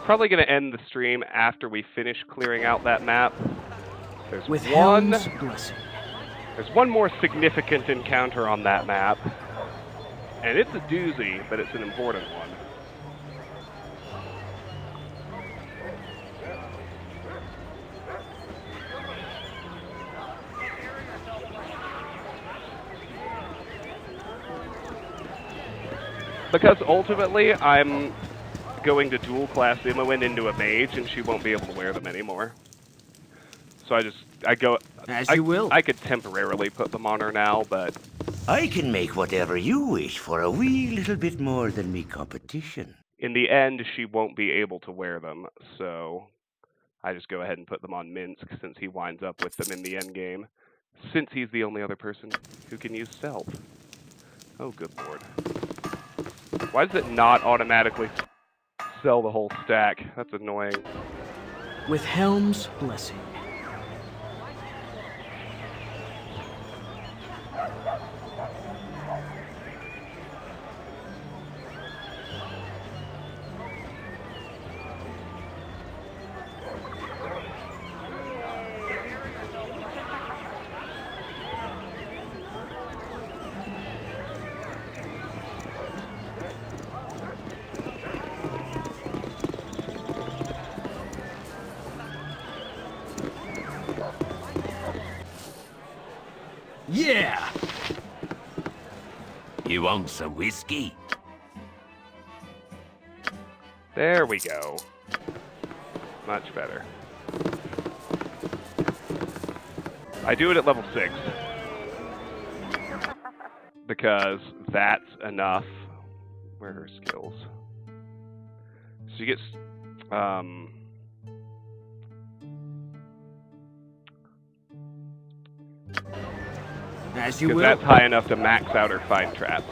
Probably going to end the stream after we finish clearing out that map. There's with Helm's blessing. There's one more significant encounter on that map, and it's a doozy, but it's an important one. Because ultimately, I'm going to dual class Imoen into a mage, and she won't be able to wear them anymore. So I go... As you will. I could temporarily put them on her now, but... I can make whatever you wish for a wee little bit more than me competition. In the end, she won't be able to wear them, so... I just go ahead and put them on Minsk since he winds up with them in the end game, since he's the only other person who can use stealth. Oh, good lord. Why does it not automatically sell the whole stack? That's annoying. With Helm's blessing. Yeah! You want some whiskey? There we go. Much better. I do it at level 6. Because that's enough. Where are her skills? She gets, As you because will. that's high enough to max out her find traps.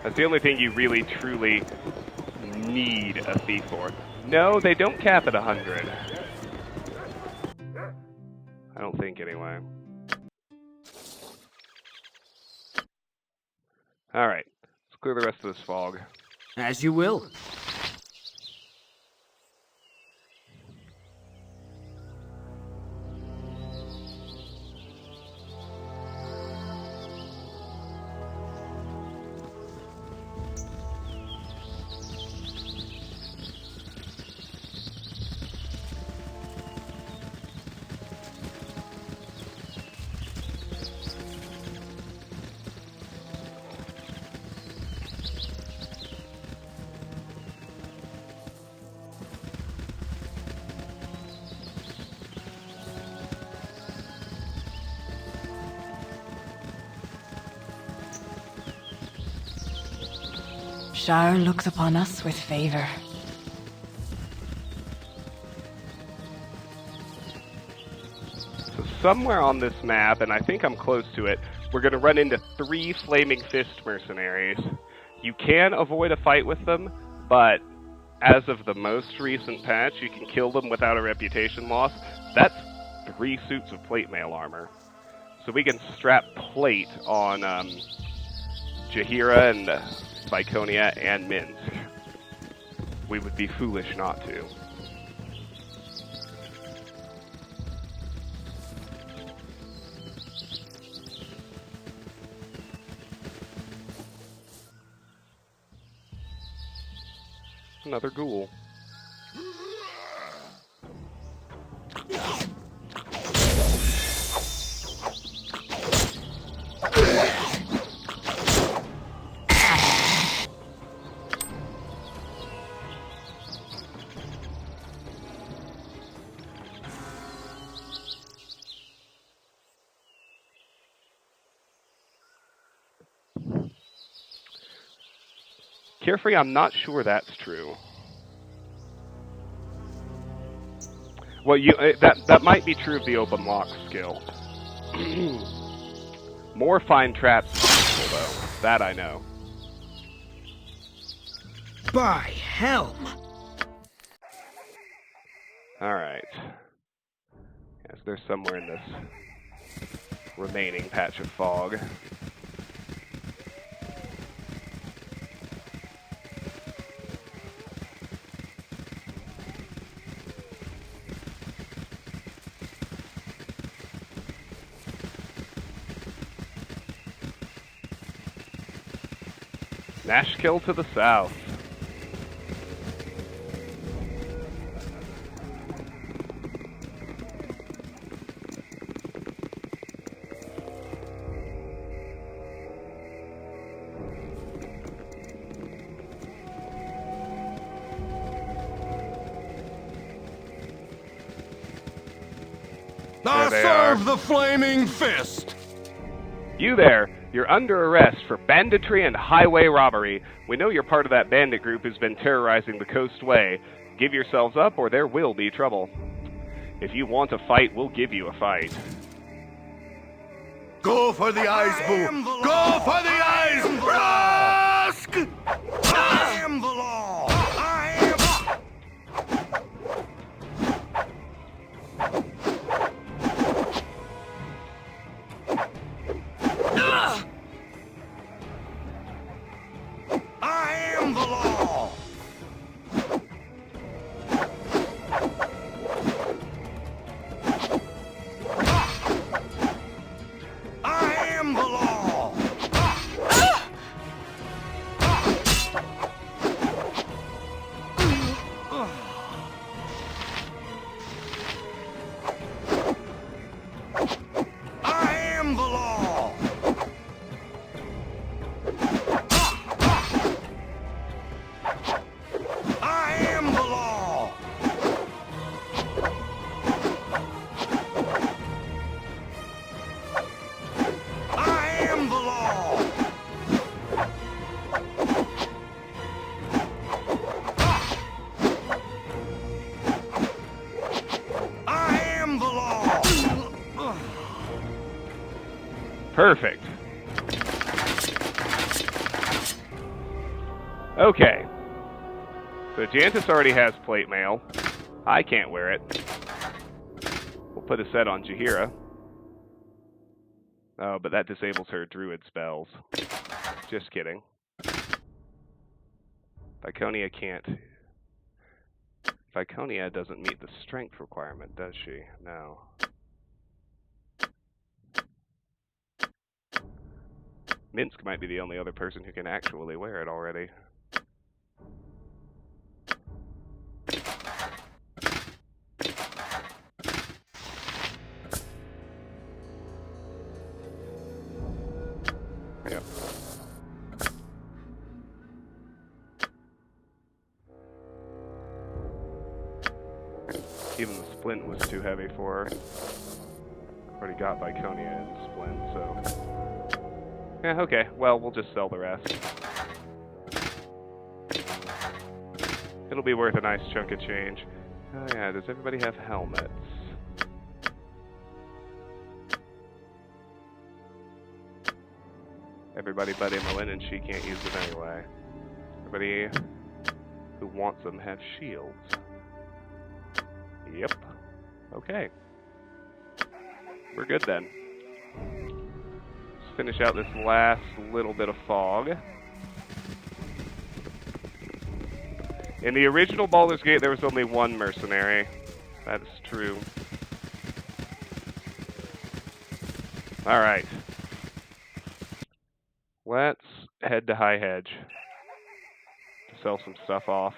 That's the only thing you really, truly need a thief for. No, they don't cap at 100. I don't think, anyway. Alright, let's clear the rest of this fog. As you will. Shire looks upon us with favor. So somewhere on this map, and I think I'm close to it, we're going to run into 3 Flaming Fist mercenaries. You can avoid a fight with them, but as of the most recent patch, you can kill them without a reputation loss. That's 3 suits of plate mail armor. So we can strap plate on Jaheira and Viconia and Minsk. We would be foolish not to. Another ghoul. Carefree, I'm not sure that's true. Well, that might be true of the open lock skill. More fine traps is useful, though. That I know. By Helm! Alright. Yes, there's somewhere in this remaining patch of fog. Nashkill to the south. I serve the Flaming Fist! You there! You're under arrest for banditry and highway robbery. We know you're part of that bandit group who's been terrorizing the coastway. Give yourselves up or there will be trouble. If you want a fight, we'll give you a fight. Go for the eyes, Boo! Go for the eyes! Rusk! I am the law! I am... I am the law! I am the law! I am the law! I am the law! I am the law! I am the law! Perfect. Okay. So Jantis already has plate mail. I can't wear it. We'll put a set on Jaheira. Oh, but that disables her druid spells. Just kidding. Viconia can't. Viconia doesn't meet the strength requirement, does she? No. Minsk might be the only other person who can actually wear it already. Yep. Even the splint was too heavy for her. Already got Viconia and splint, so... Yeah, okay. Well, we'll just sell the rest. It'll be worth a nice chunk of change. Oh yeah, does everybody have helmets? Everybody but Emmeline, and she can't use them anyway. Everybody who wants them have shields. Yep. Okay. We're good then. Let's finish out this last little bit of fog. In the original Baldur's Gate, there was only one mercenary. That is true. Alright. Let's head to High Hedge to sell some stuff off.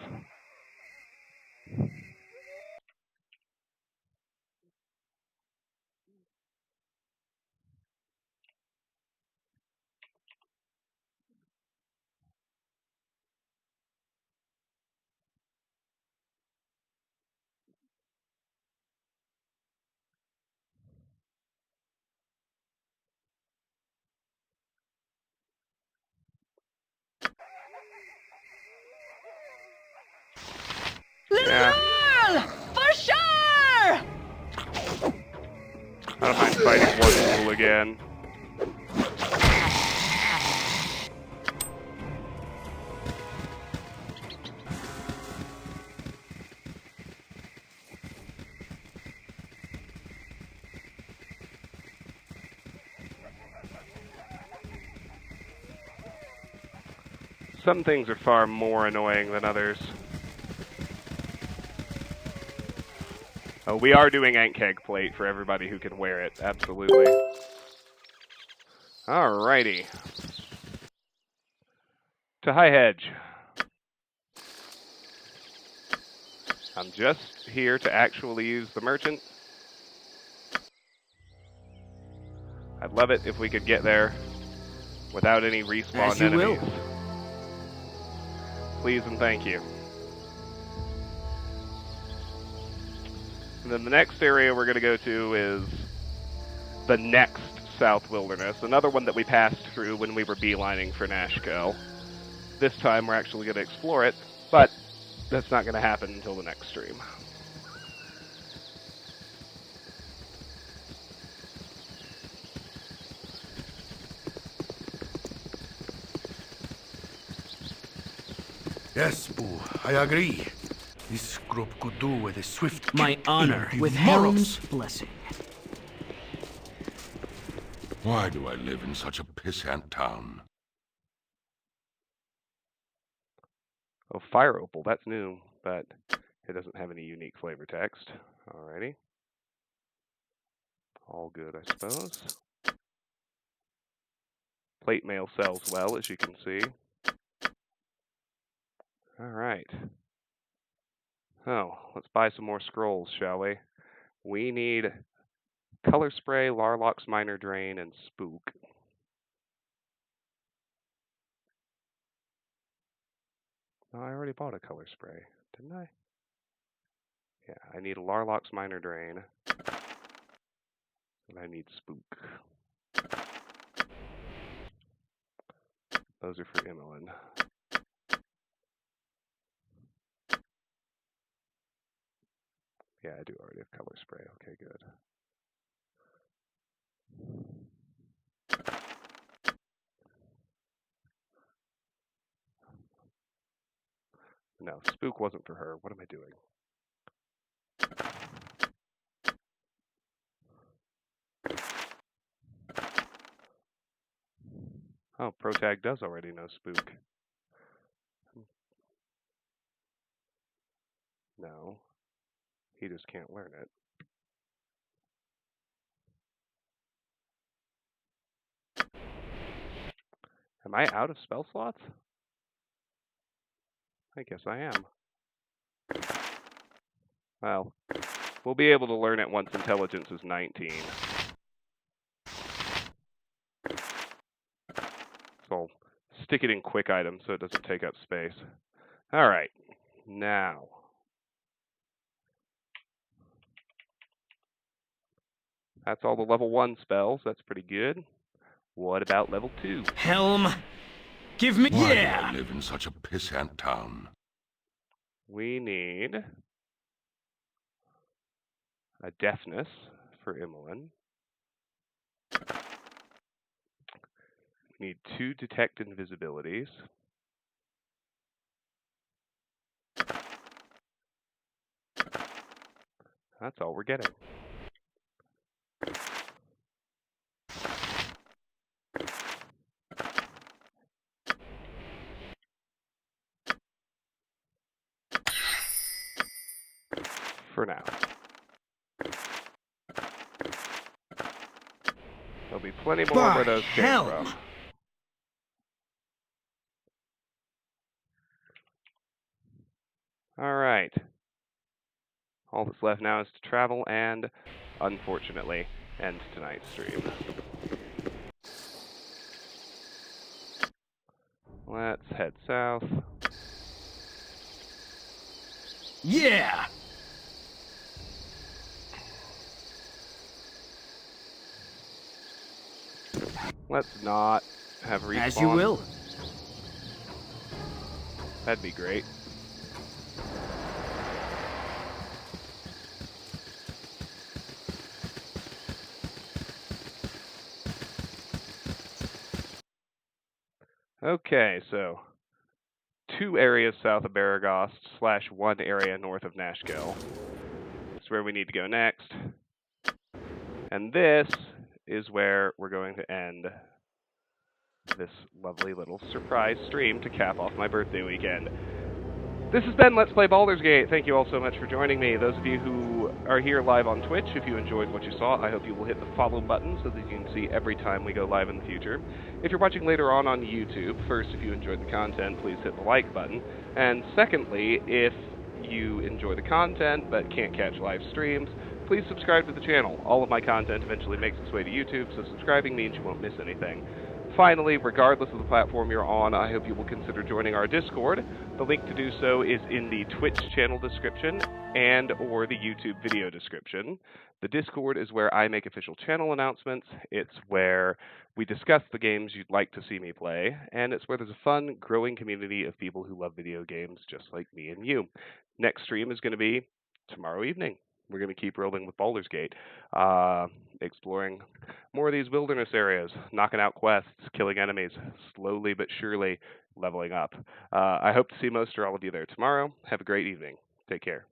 Little girl! For sure! I don't mind fighting one fool again. Some things are far more annoying than others. Oh, we are doing Ankheg plate for everybody who can wear it. Absolutely. Alrighty. To High Hedge. I'm just here to actually use the merchant. I'd love it if we could get there without any respawn enemies. Will. Please and thank you. And then the next area we're going to go to is the next South Wilderness, another one that we passed through when we were beelining for Nashco. This time we're actually going to explore it, but that's not going to happen until the next stream. Yes, Boo, I agree. This group could do with a swift My kick honor, in the with morals. Helm's blessing. Why do I live in such a pissant town? Oh, Fire Opal, that's new, but it doesn't have any unique flavor text. Alrighty. All good, I suppose. Plate mail sells well, as you can see. Alright. Oh, let's buy some more scrolls, shall we? We need Color Spray, Larlock's Minor Drain, and Spook. No, I already bought a Color Spray, didn't I? Yeah, I need a Larlock's Minor Drain. And I need Spook. Those are for Imoen. Yeah, I do already have Color Spray. Okay, good. No, Spook wasn't for her. What am I doing? Oh, Protag does already know Spook. No. He just can't learn it. Am I out of spell slots? I guess I am. Well, we'll be able to learn it once intelligence is 19. So I'll stick it in quick items so it doesn't take up space. Alright, now. That's all the level 1 spells. That's pretty good. What about level 2? Helm, give me... Why yeah! do I live in such a pissant town? We need a Deafness for Imoen. We need 2 Detect Invisibilities. That's all we're getting. For now. There'll be plenty more where those came from. Alright. All that's left now is to travel and, unfortunately, end tonight's stream. Let's head south. Yeah! Let's not have respawn. As you will. That'd be great. Okay, so 2 areas south of Baragost / 1 area north of Nashkel. That's where we need to go next. And this is where we're going to end this lovely little surprise stream to cap off my birthday weekend. This has been Let's Play Baldur's Gate. Thank you all so much for joining me. Those of you who are here live on Twitch, if you enjoyed what you saw, I hope you will hit the follow button so that you can see every time we go live in the future. If you're watching later on YouTube, first, if you enjoyed the content, please hit the like button. And secondly, if you enjoy the content but can't catch live streams, please subscribe to the channel. All of my content eventually makes its way to YouTube, so subscribing means you won't miss anything. Finally, regardless of the platform you're on, I hope you will consider joining our Discord. The link to do so is in the Twitch channel description and or the YouTube video description. The Discord is where I make official channel announcements. It's where we discuss the games you'd like to see me play, and it's where there's a fun, growing community of people who love video games just like me and you. Next stream is going to be tomorrow evening. We're going to keep rolling with Baldur's Gate, exploring more of these wilderness areas, knocking out quests, killing enemies, slowly but surely leveling up. I hope to see most or all of you there tomorrow. Have a great evening. Take care.